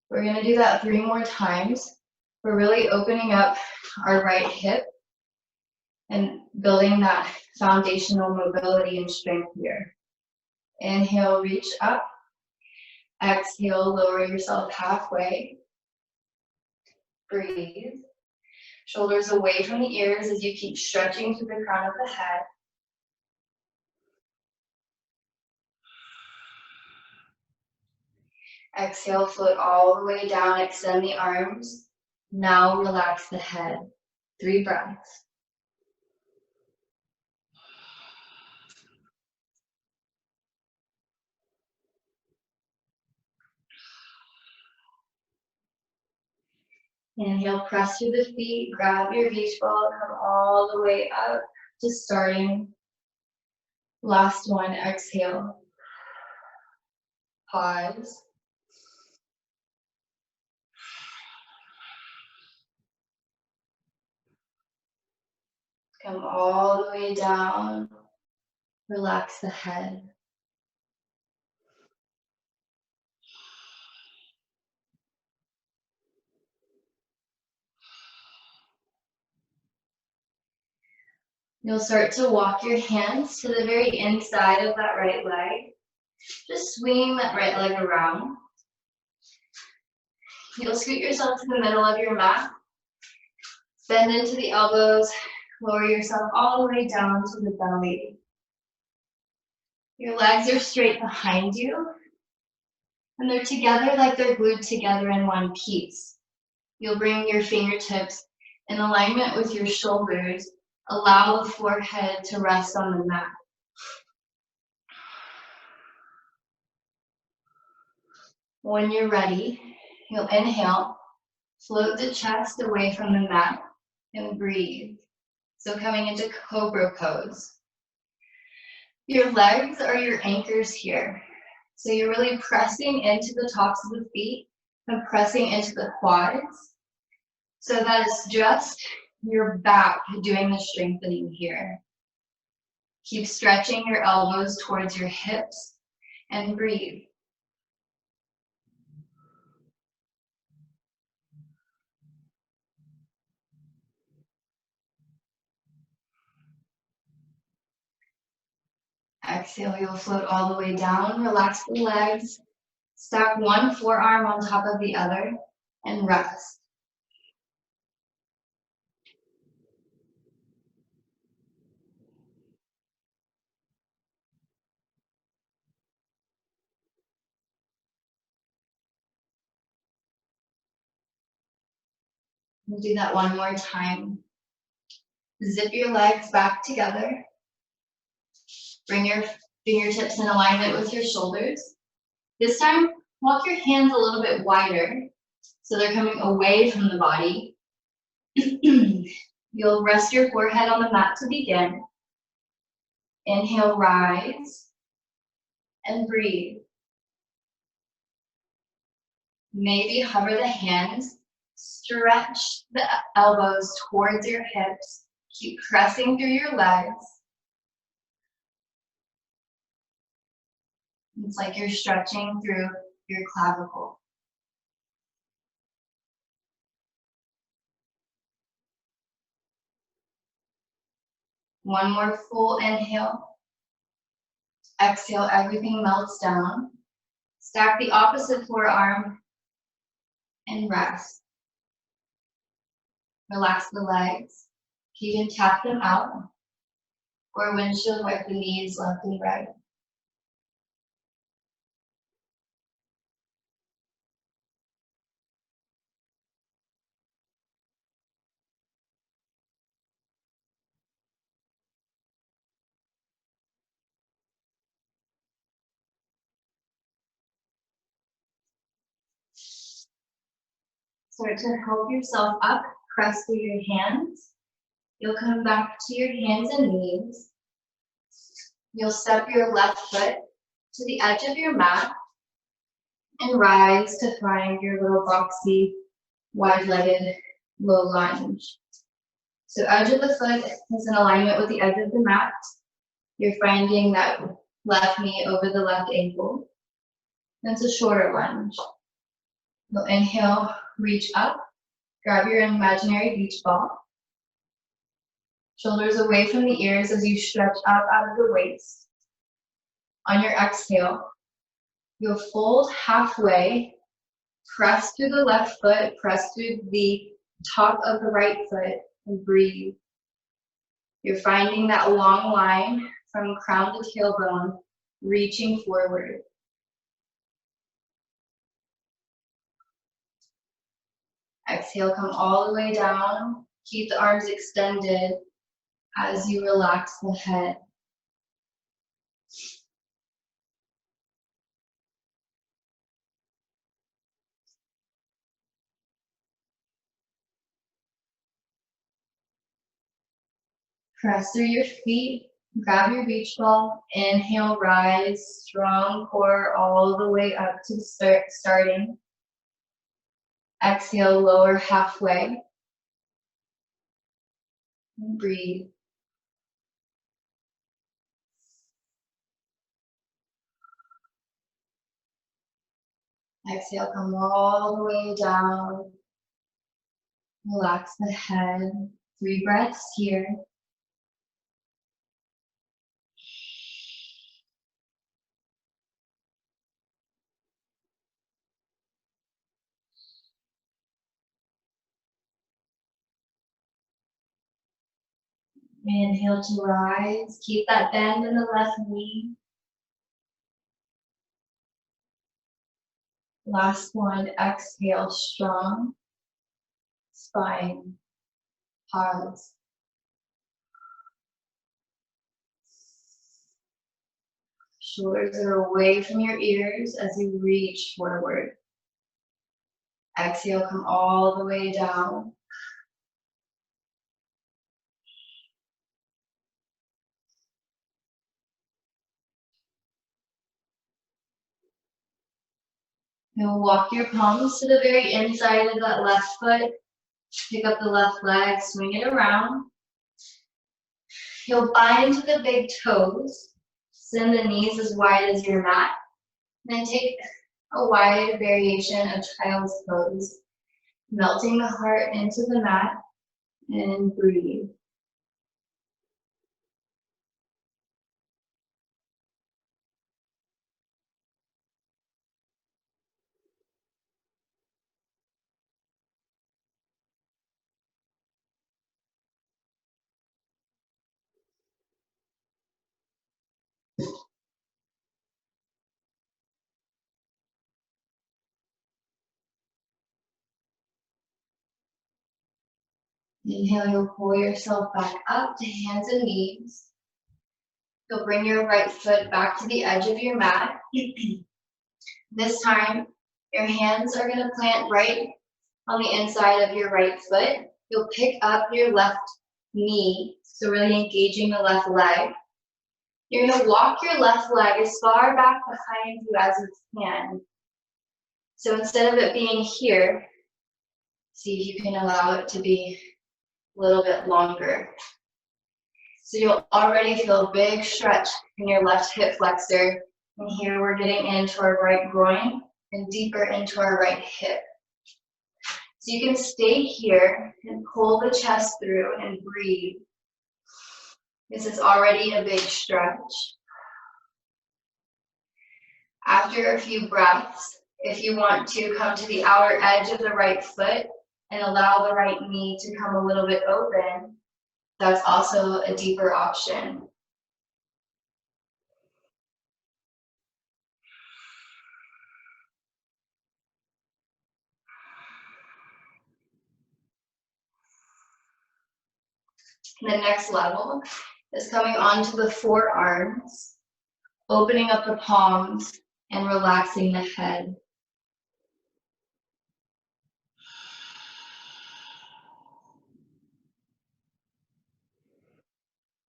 We're going to do that 3 more times. We're really opening up our right hip and building that foundational mobility and strength here. Inhale, reach up. Exhale, lower yourself halfway. Breathe. Shoulders away from the ears as you keep stretching to the crown of the head. Exhale, float all the way down, extend the arms. Now relax the head. 3 breaths. Inhale, press through the feet, grab your beach ball, come all the way up to starting. Last one, exhale. Pause. Come all the way down. Relax the head. You'll start to walk your hands to the very inside of that right leg. Just swinging that right leg around. You'll scoot yourself to the middle of your mat. Bend into the elbows. Lower yourself all the way down to the belly. Your legs are straight behind you. And they're together like they're glued together in one piece. You'll bring your fingertips in alignment with your shoulders. Allow the forehead to rest on the mat. When you're ready, you'll inhale, float the chest away from the mat, and breathe. So coming into cobra pose. Your legs are your anchors here. So you're really pressing into the tops of the feet and pressing into the quads. So that is just your back doing the strengthening here. Keep stretching your elbows towards your hips and breathe. Exhale, you'll float all the way down. Relax the legs. Stack one forearm on top of the other and rest. We'll do that one more time. Zip your legs back together. Bring your fingertips in alignment with your shoulders. This time, walk your hands a little bit wider so they're coming away from the body. You'll rest your forehead on the mat to begin. Inhale, rise, and breathe. Maybe hover the hands, stretch the elbows towards your hips. Keep pressing through your legs. It's like you're stretching through your clavicle. One more full inhale. Exhale, everything melts down. Stack the opposite forearm and rest. Relax the legs. You can tap them out or windshield wipe the knees left and right. Start to help yourself up, press through your hands. You'll come back to your hands and knees. You'll step your left foot to the edge of your mat and rise to find your little boxy, wide-legged low lunge. So edge of the foot is in alignment with the edge of the mat. You're finding that left knee over the left ankle. It's a shorter lunge. You'll inhale, reach up, grab your imaginary beach ball. Shoulders away from the ears as you stretch up out of the waist. On your exhale, you'll fold halfway, press through the left foot, press through the top of the right foot, and breathe. You're finding that long line from crown to tailbone, reaching forward. Exhale, come all the way down. Keep the arms extended as you relax the head. Press through your feet, grab your beach ball, inhale, rise, strong core all the way up to the starting. Exhale, lower halfway. And breathe. Exhale, come all the way down. Relax the head. 3 breaths here. Inhale to rise. Keep that bend in the left knee. Last one, exhale, strong. Spine. Pause. Shoulders are away from your ears as you reach forward. Exhale, come all the way down. You'll walk your palms to the very inside of that left foot. Pick up the left leg, swing it around. You'll bind to the big toes. Send the knees as wide as your mat. Then take a wide variation of child's pose. Melting the heart into the mat and breathe. Inhale, you'll pull yourself back up to hands and knees. You'll bring your right foot back to the edge of your mat. This time, your hands are going to plant right on the inside of your right foot. You'll pick up your left knee, so really engaging the left leg. You're going to walk your left leg as far back behind you as you can. So instead of it being here, see if you can allow it to be a little bit longer. So you'll already feel a big stretch in your left hip flexor. And here we're getting into our right groin and deeper into our right hip. So you can stay here and pull the chest through and breathe. This is already a big stretch. After a few breaths, if you want to come to the outer edge of the right foot and allow the right knee to come a little bit open, that's also a deeper option. The next level is coming onto the forearms, opening up the palms and relaxing the head.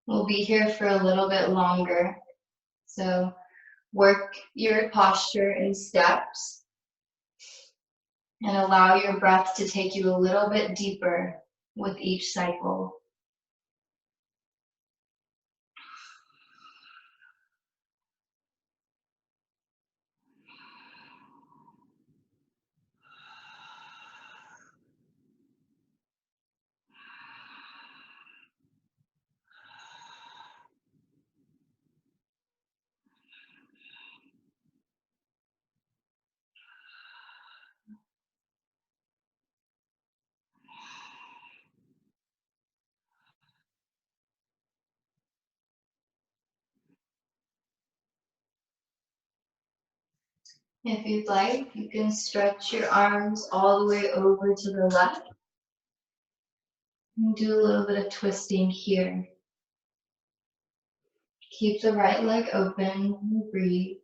We'll be here for a little bit longer, so work your posture in steps and allow your breath to take you a little bit deeper with each cycle. If you'd like, you can stretch your arms all the way over to the left and do a little bit of twisting here. Keep the right leg open and breathe.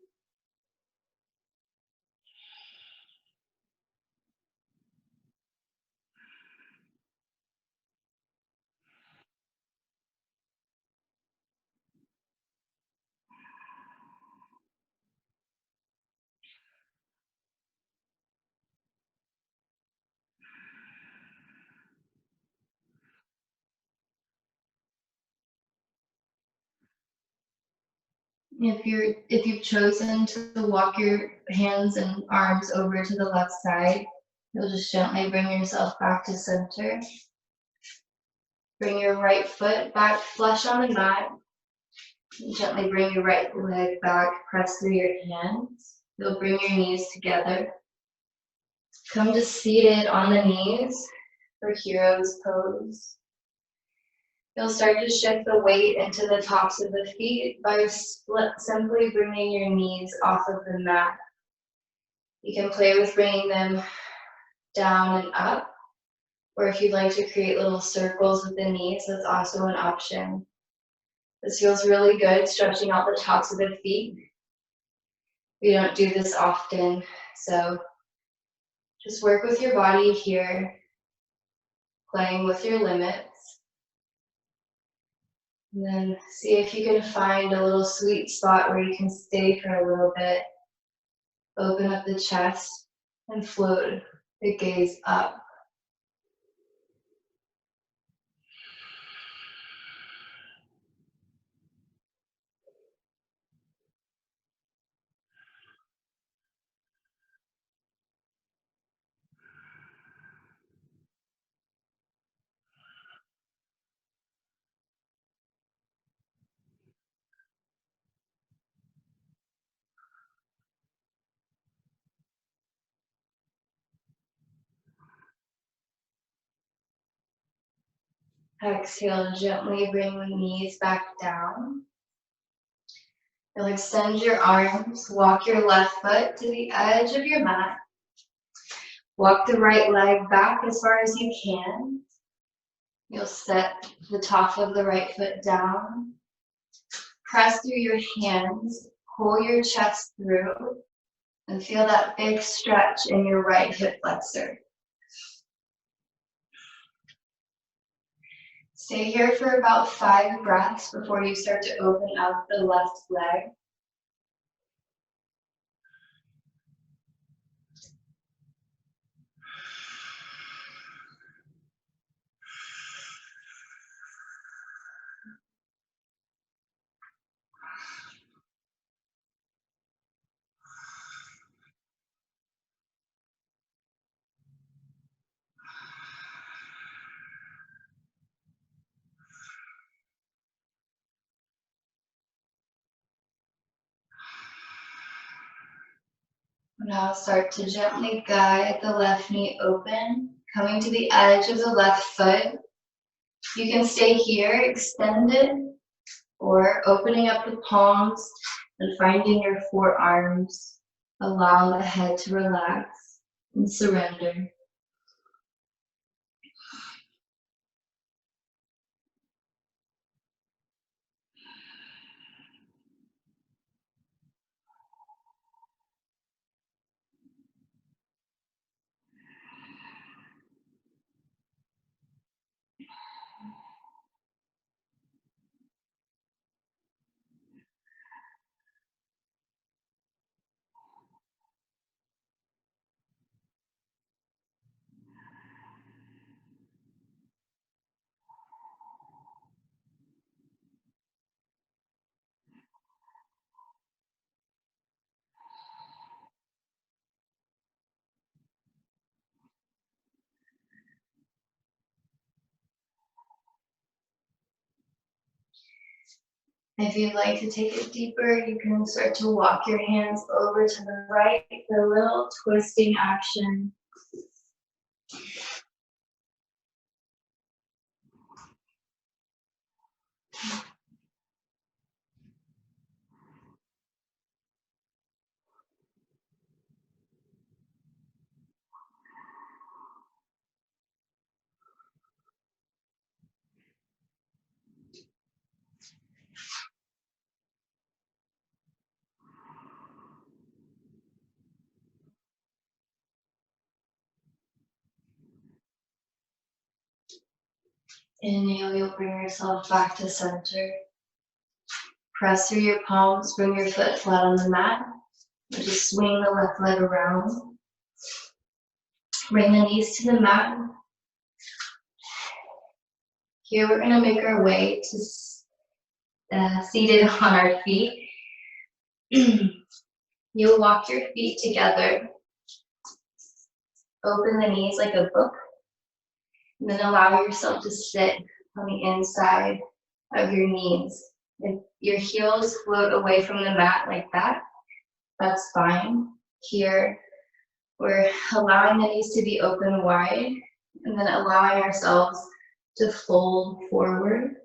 If you've chosen to walk your hands and arms over to the left side, you'll just gently bring yourself back to center. Bring your right foot back flush on the mat. Gently bring your right leg back, press through your hands. You'll bring your knees together. Come to seated on the knees for hero's pose. You'll start to shift the weight into the tops of the feet by simply bringing your knees off of the mat. You can play with bringing them down and up, or if you'd like to create little circles with the knees, that's also an option. This feels really good, stretching out the tops of the feet. We don't do this often, so just work with your body here, playing with your limits. And then see if you can find a little sweet spot where you can stay for a little bit. Open up the chest and float the gaze up. Exhale, gently bring the knees back down. You'll extend your arms, walk your left foot to the edge of your mat. Walk the right leg back as far as you can. You'll set the top of the right foot down. Press through your hands, pull your chest through, and feel that big stretch in your right hip flexor. Stay here for about 5 breaths before you start to open up the left leg. Now start to gently guide the left knee open, coming to the edge of the left foot. You can stay here extended or opening up the palms and finding your forearms. Allow the head to relax and surrender. If you'd like to take it deeper, you can start to walk your hands over to the right, the little twisting action. Inhale, you'll bring yourself back to center. Press through your palms, bring your foot flat on the mat. Just swing the left leg around. Bring the knees to the mat. Here we're gonna make our way to seated on our feet. You'll walk your feet together. Open the knees like a book. And then allow yourself to sit on the inside of your knees. If your heels float away from the mat like that, that's fine. Here, we're allowing the knees to be open wide and then allowing ourselves to fold forward.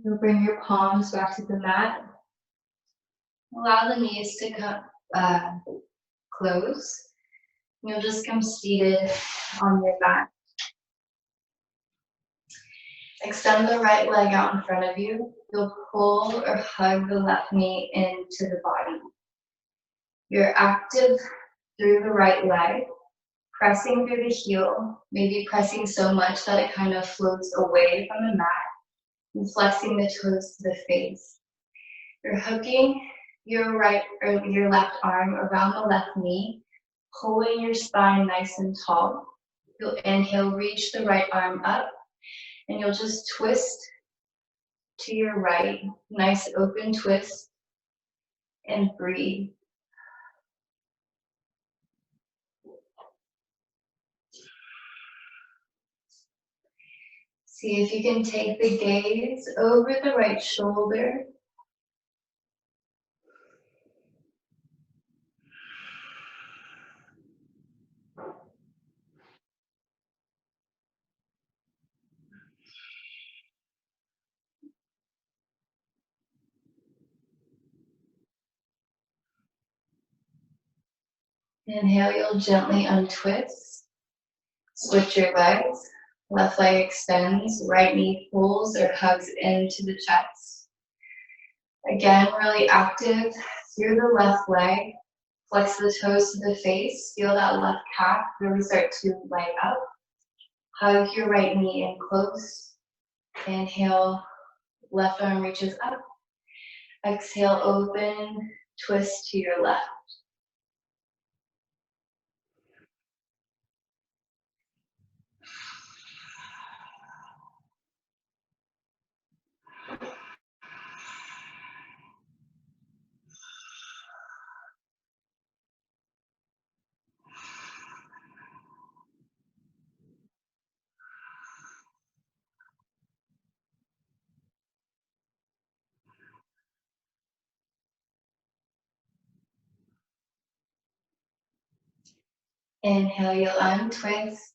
You'll bring your palms back to the mat. Allow the knees to come close. You'll just come seated on your mat. Extend the right leg out in front of you. You'll pull or hug the left knee into the body. You're active through the right leg, pressing through the heel, maybe pressing so much that it kind of floats away from the mat, and flexing the toes to the face. You're hooking your right or your left arm around the left knee, pulling your spine nice and tall. You'll inhale, reach the right arm up, and you'll just twist to your right. Nice open twist, and breathe. See if you can take the gaze over the right shoulder. Inhale, you'll gently untwist. Switch your legs. Left leg extends, right knee pulls or hugs into the chest. Again, really active through the left leg. Flex the toes to the face. Feel that left calf really start to light up. Hug your right knee in close. Inhale, left arm reaches up. Exhale, open, twist to your left. Inhale, you'll untwist.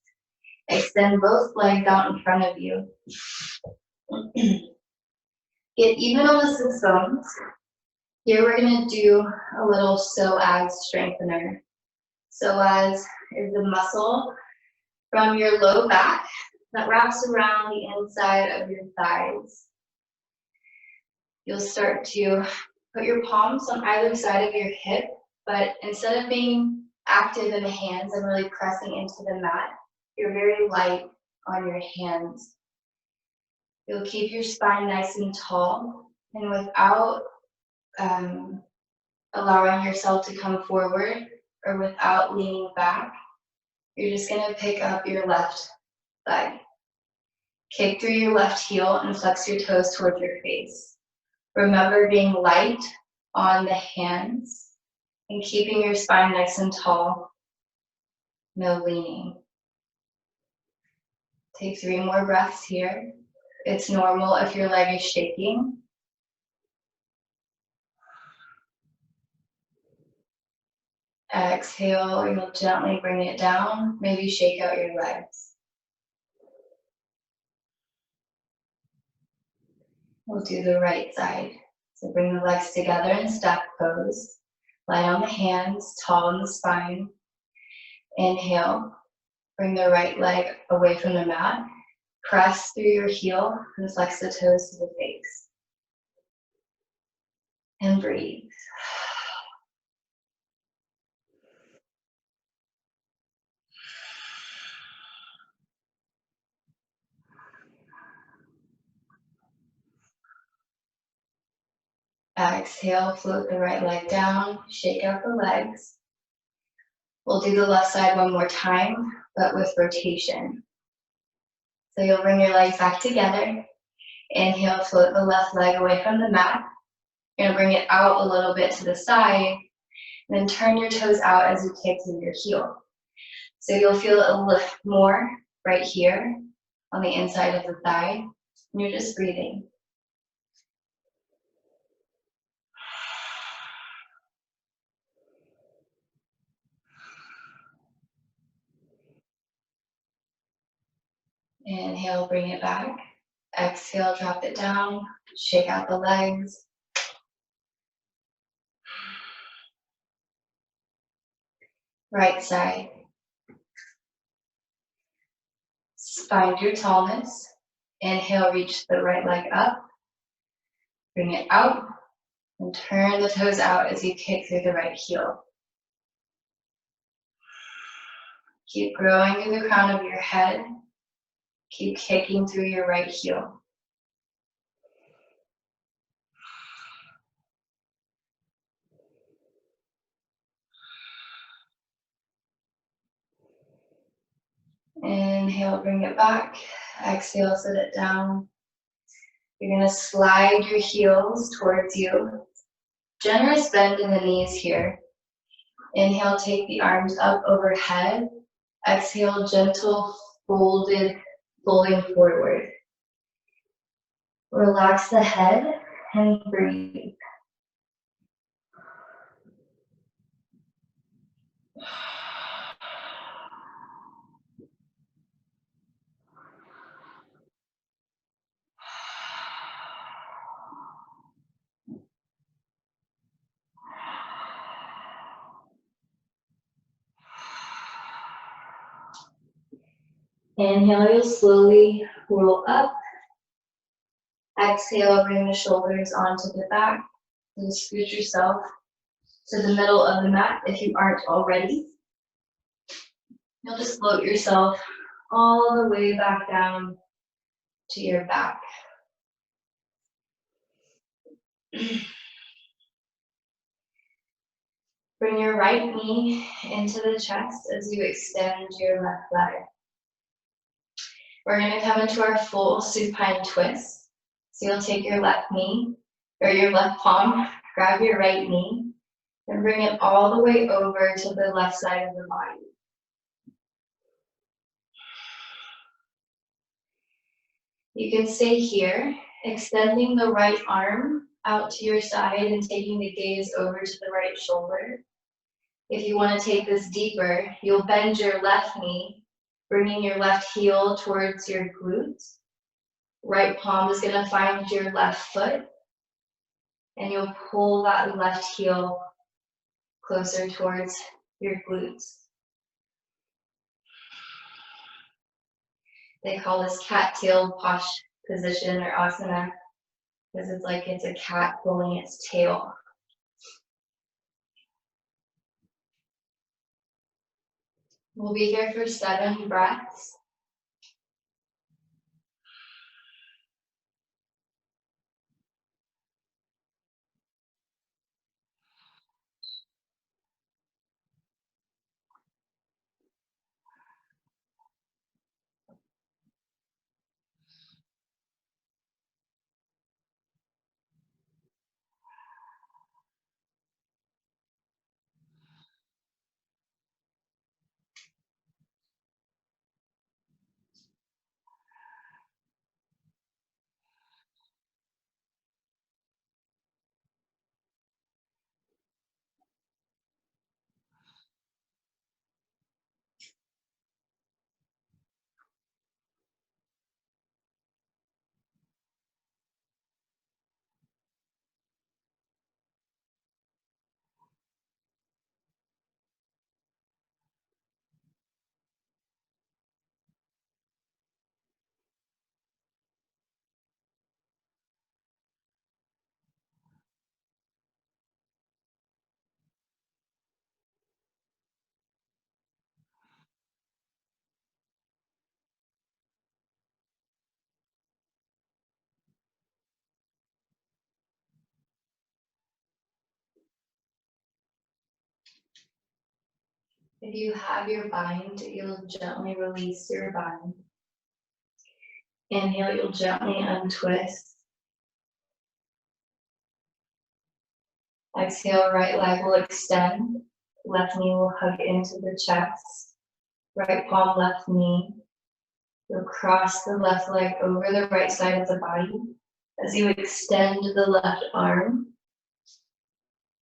Extend both legs out in front of you. Get even on the sits bones. Here we're going to do a little psoas strengthener. Psoas is the muscle from your low back that wraps around the inside of your thighs. You'll start to put your palms on either side of your hip, but instead of being active in the hands and really pressing into the mat, you're very light on your hands. You'll keep your spine nice and tall, and without allowing yourself to come forward or without leaning back, you're just going to pick up your left leg. Kick through your left heel and flex your toes towards your face. Remember being light on the hands and keeping your spine nice and tall. No leaning. Take 3 more breaths here. It's normal if your leg is shaking. Exhale, you'll gently bring it down. Maybe shake out your legs. We'll do the right side. So bring the legs together in step pose. Lie on the hands, tall in the spine. Inhale, bring the right leg away from the mat. Press through your heel and flex the toes to the face. And breathe. Exhale, float the right leg down, shake out the legs. We'll do the left side one more time, but with rotation. So you'll bring your legs back together. Inhale, float the left leg away from the mat. You're gonna bring it out a little bit to the side, and then turn your toes out as you kick through your heel. So you'll feel a lift more right here on the inside of the thigh, and you're just breathing. Inhale, bring it back. Exhale, drop it down, shake out the legs. Right side. Find your tallness. Inhale, reach the right leg up. Bring it out and turn the toes out as you kick through the right heel. Keep growing through the crown of your head. Keep kicking through your right heel. Inhale, bring it back. Exhale, sit it down. You're gonna slide your heels towards you. Generous bend in the knees here. Inhale, take the arms up overhead. Exhale, gentle folding forward. Relax the head and breathe. Inhale, you'll slowly roll up. Exhale, bring the shoulders onto the back. And scoot yourself to the middle of the mat if you aren't already. You'll just float yourself all the way back down to your back. Bring your right knee into the chest as you extend your left leg. We're going to come into our full supine twist. So you'll take your left knee, or your left palm, grab your right knee, and bring it all the way over to the left side of the body. You can stay here, extending the right arm out to your side and taking the gaze over to the right shoulder. If you want to take this deeper, you'll bend your left knee, bringing your left heel towards your glutes. Right palm is going to find your left foot, and you'll pull that left heel closer towards your glutes. They call this cat-tailed position or asana because it's like it's a cat pulling its tail. We'll be here for 7 breaths. If you have your bind, you'll gently release your bind. Inhale, you'll gently untwist. Exhale, right leg will extend. Left knee will hug into the chest. Right palm, left knee. You'll cross the left leg over the right side of the body as you extend the left arm.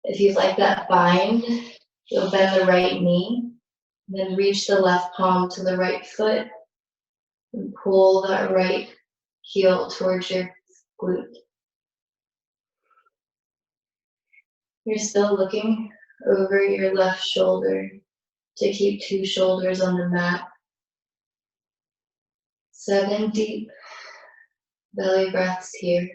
If you like that bind, you'll bend the right knee, then reach the left palm to the right foot and pull that right heel towards your glute. You're still looking over your left shoulder to keep 2 shoulders on the mat. 7 deep belly breaths here.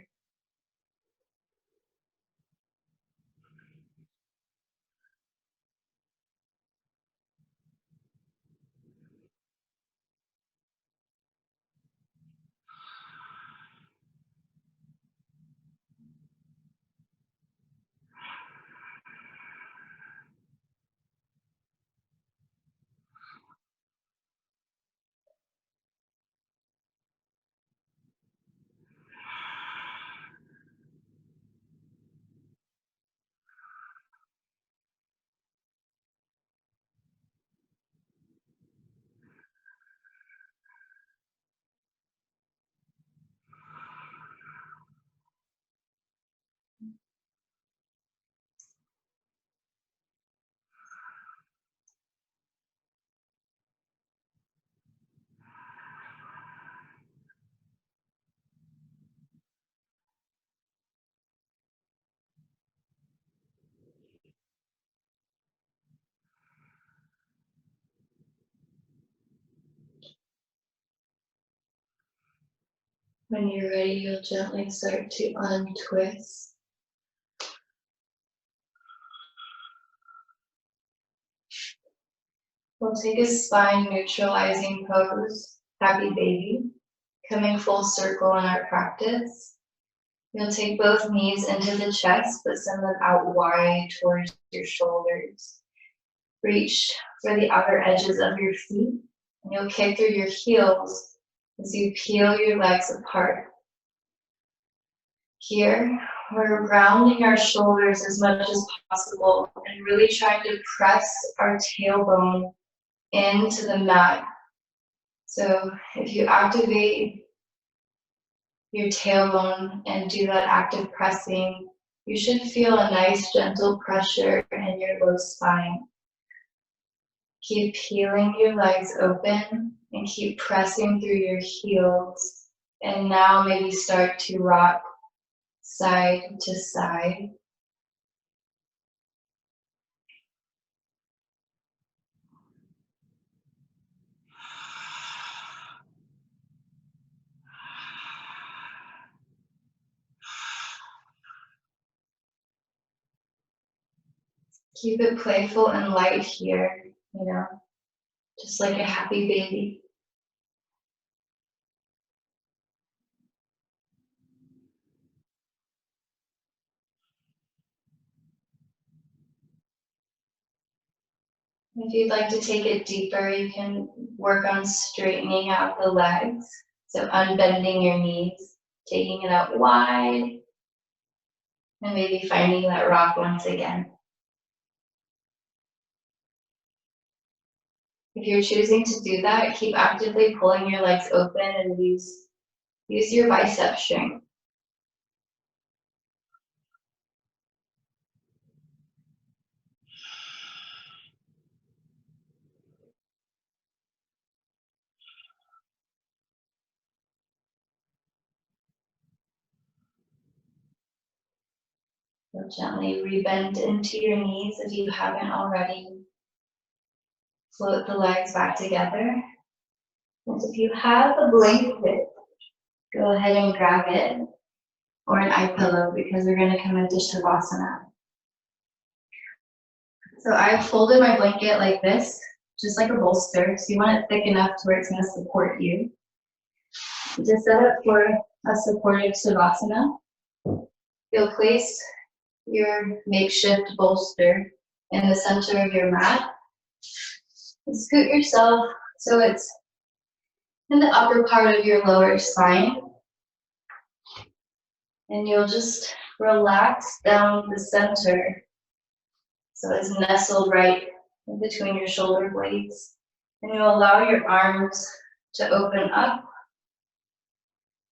When you're ready, you'll gently start to untwist. We'll take a spine neutralizing pose, happy baby, coming full circle in our practice. You'll take both knees into the chest, but send them out wide towards your shoulders. Reach for the outer edges of your feet, and you'll kick through your heels as you peel your legs apart. Here, we're grounding our shoulders as much as possible and really trying to press our tailbone into the mat. So if you activate your tailbone and do that active pressing, you should feel a nice gentle pressure in your low spine. Keep peeling your legs open and keep pressing through your heels. And now maybe start to rock side to side. Keep it playful and light here, just like a happy baby. If you'd like to take it deeper, you can work on straightening out the legs. So unbending your knees, taking it out wide, and maybe finding that rock once again. If you're choosing to do that, keep actively pulling your legs open and use your bicep strength. So gently rebend into your knees if you haven't already. Float the legs back together. And if you have a blanket, go ahead and grab it, or an eye pillow, because we're going to come into Shavasana. So I've folded my blanket like this, just like a bolster. So you want it thick enough to where it's going to support you. To set up for a supportive Shavasana, you'll place your makeshift bolster in the center of your mat. Scoot yourself so it's in the upper part of your lower spine. And you'll just relax down the center. So it's nestled right in between your shoulder blades. And you'll allow your arms to open up.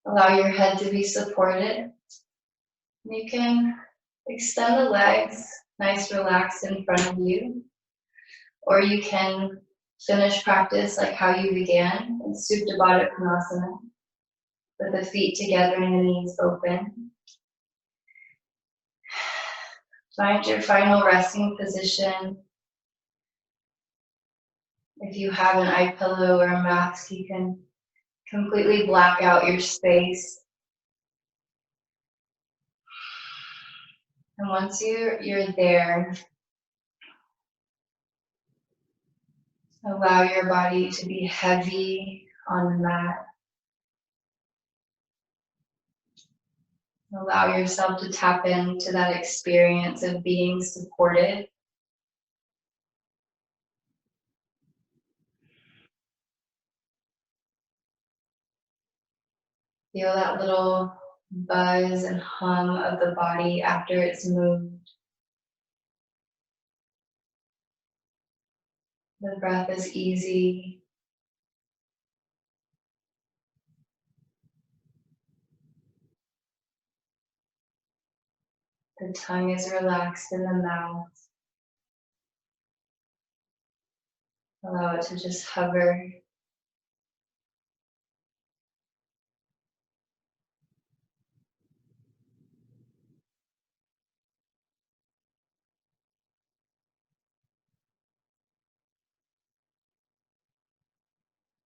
Allow your head to be supported. You can extend the legs, nice relaxed in front of you. Or you can finish practice like how you began in Supta Baddha Konasana, with the feet together and the knees open. Find your final resting position. If you have an eye pillow or a mask, you can completely black out your space. And once you're there, allow your body to be heavy on the mat. Allow yourself to tap into that experience of being supported. Feel that little buzz and hum of the body after it's moved. The breath is easy. The tongue is relaxed in the mouth. Allow it to just hover.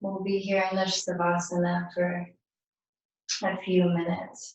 We'll be here in the Savasana for a few minutes.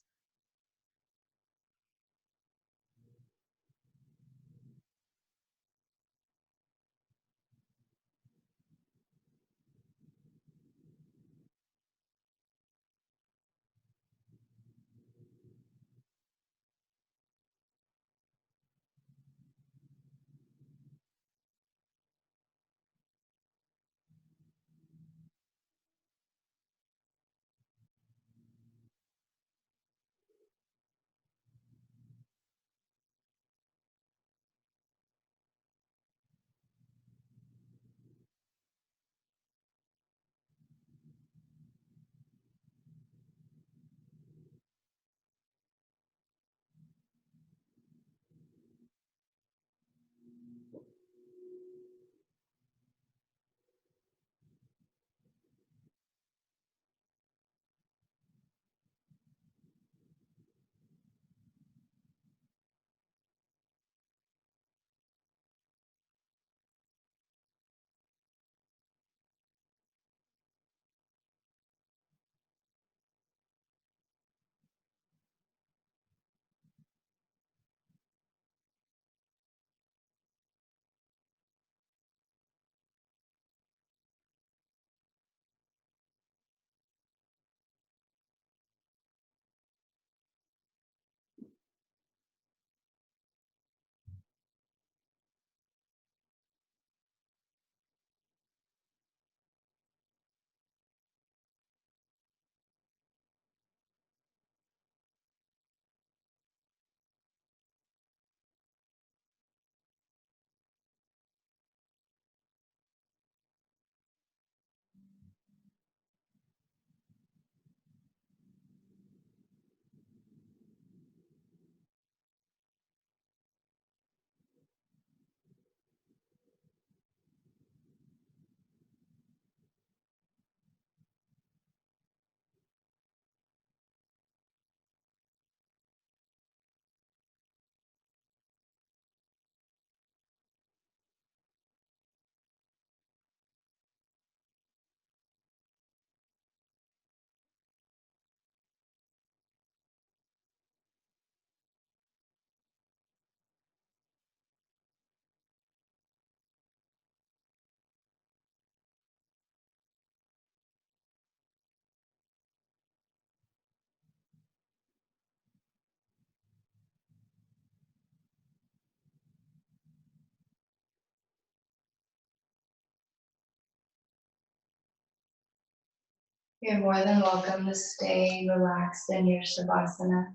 You're more than welcome to stay relaxed in your Shavasana.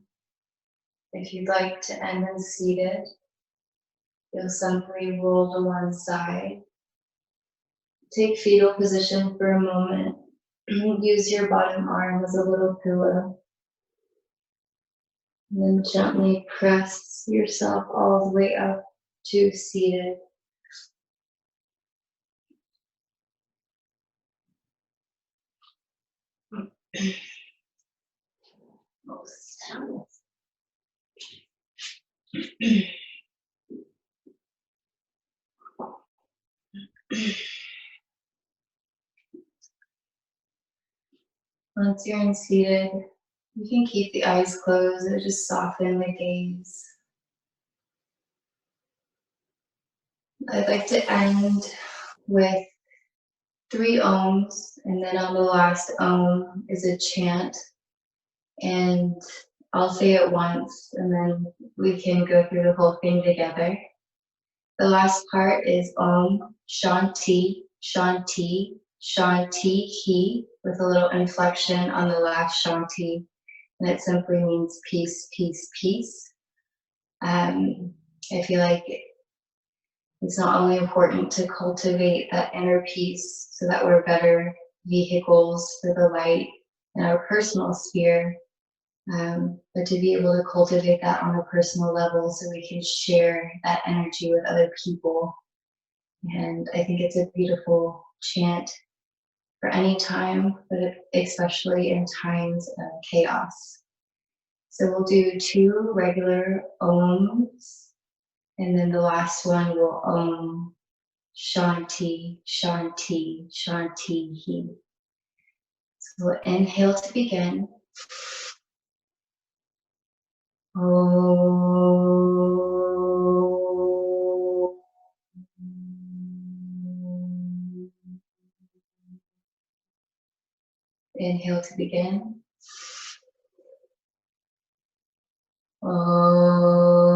If you'd like to end in seated, you'll simply roll to one side. Take fetal position for a moment. Use your bottom arm as a little pillow. And then gently press yourself all the way up to seated. Once you're in seated, you can keep the eyes closed or just soften the gaze. I'd like to end with 3 ohms, and then on the last ohm is a chant, and I'll say it once, and then we can go through the whole thing together. The last part is Om Shanti, Shanti, Shanti Hi, with a little inflection on the last Shanti, and it simply means peace, peace, peace. I feel like it's not only important to cultivate that inner peace so that we're better vehicles for the light in our personal sphere, but to be able to cultivate that on a personal level so we can share that energy with other people. And I think it's a beautiful chant for any time, but especially in times of chaos. So we'll do 2 regular ohms, and then the last one will Om Shanti, Shanti, Shanti Hi. So we'll inhale to begin. Om. Inhale to begin. Om.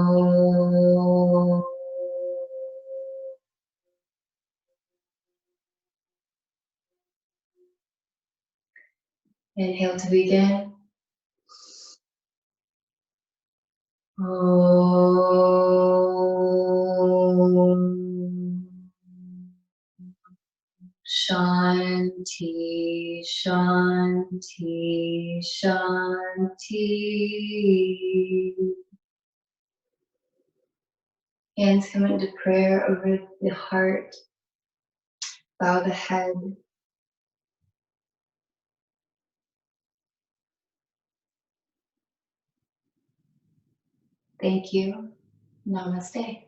Inhale to begin. Om. Shanti, Shanti, Shanti. Hands come into prayer over the heart. Bow the head. Thank you. Namaste.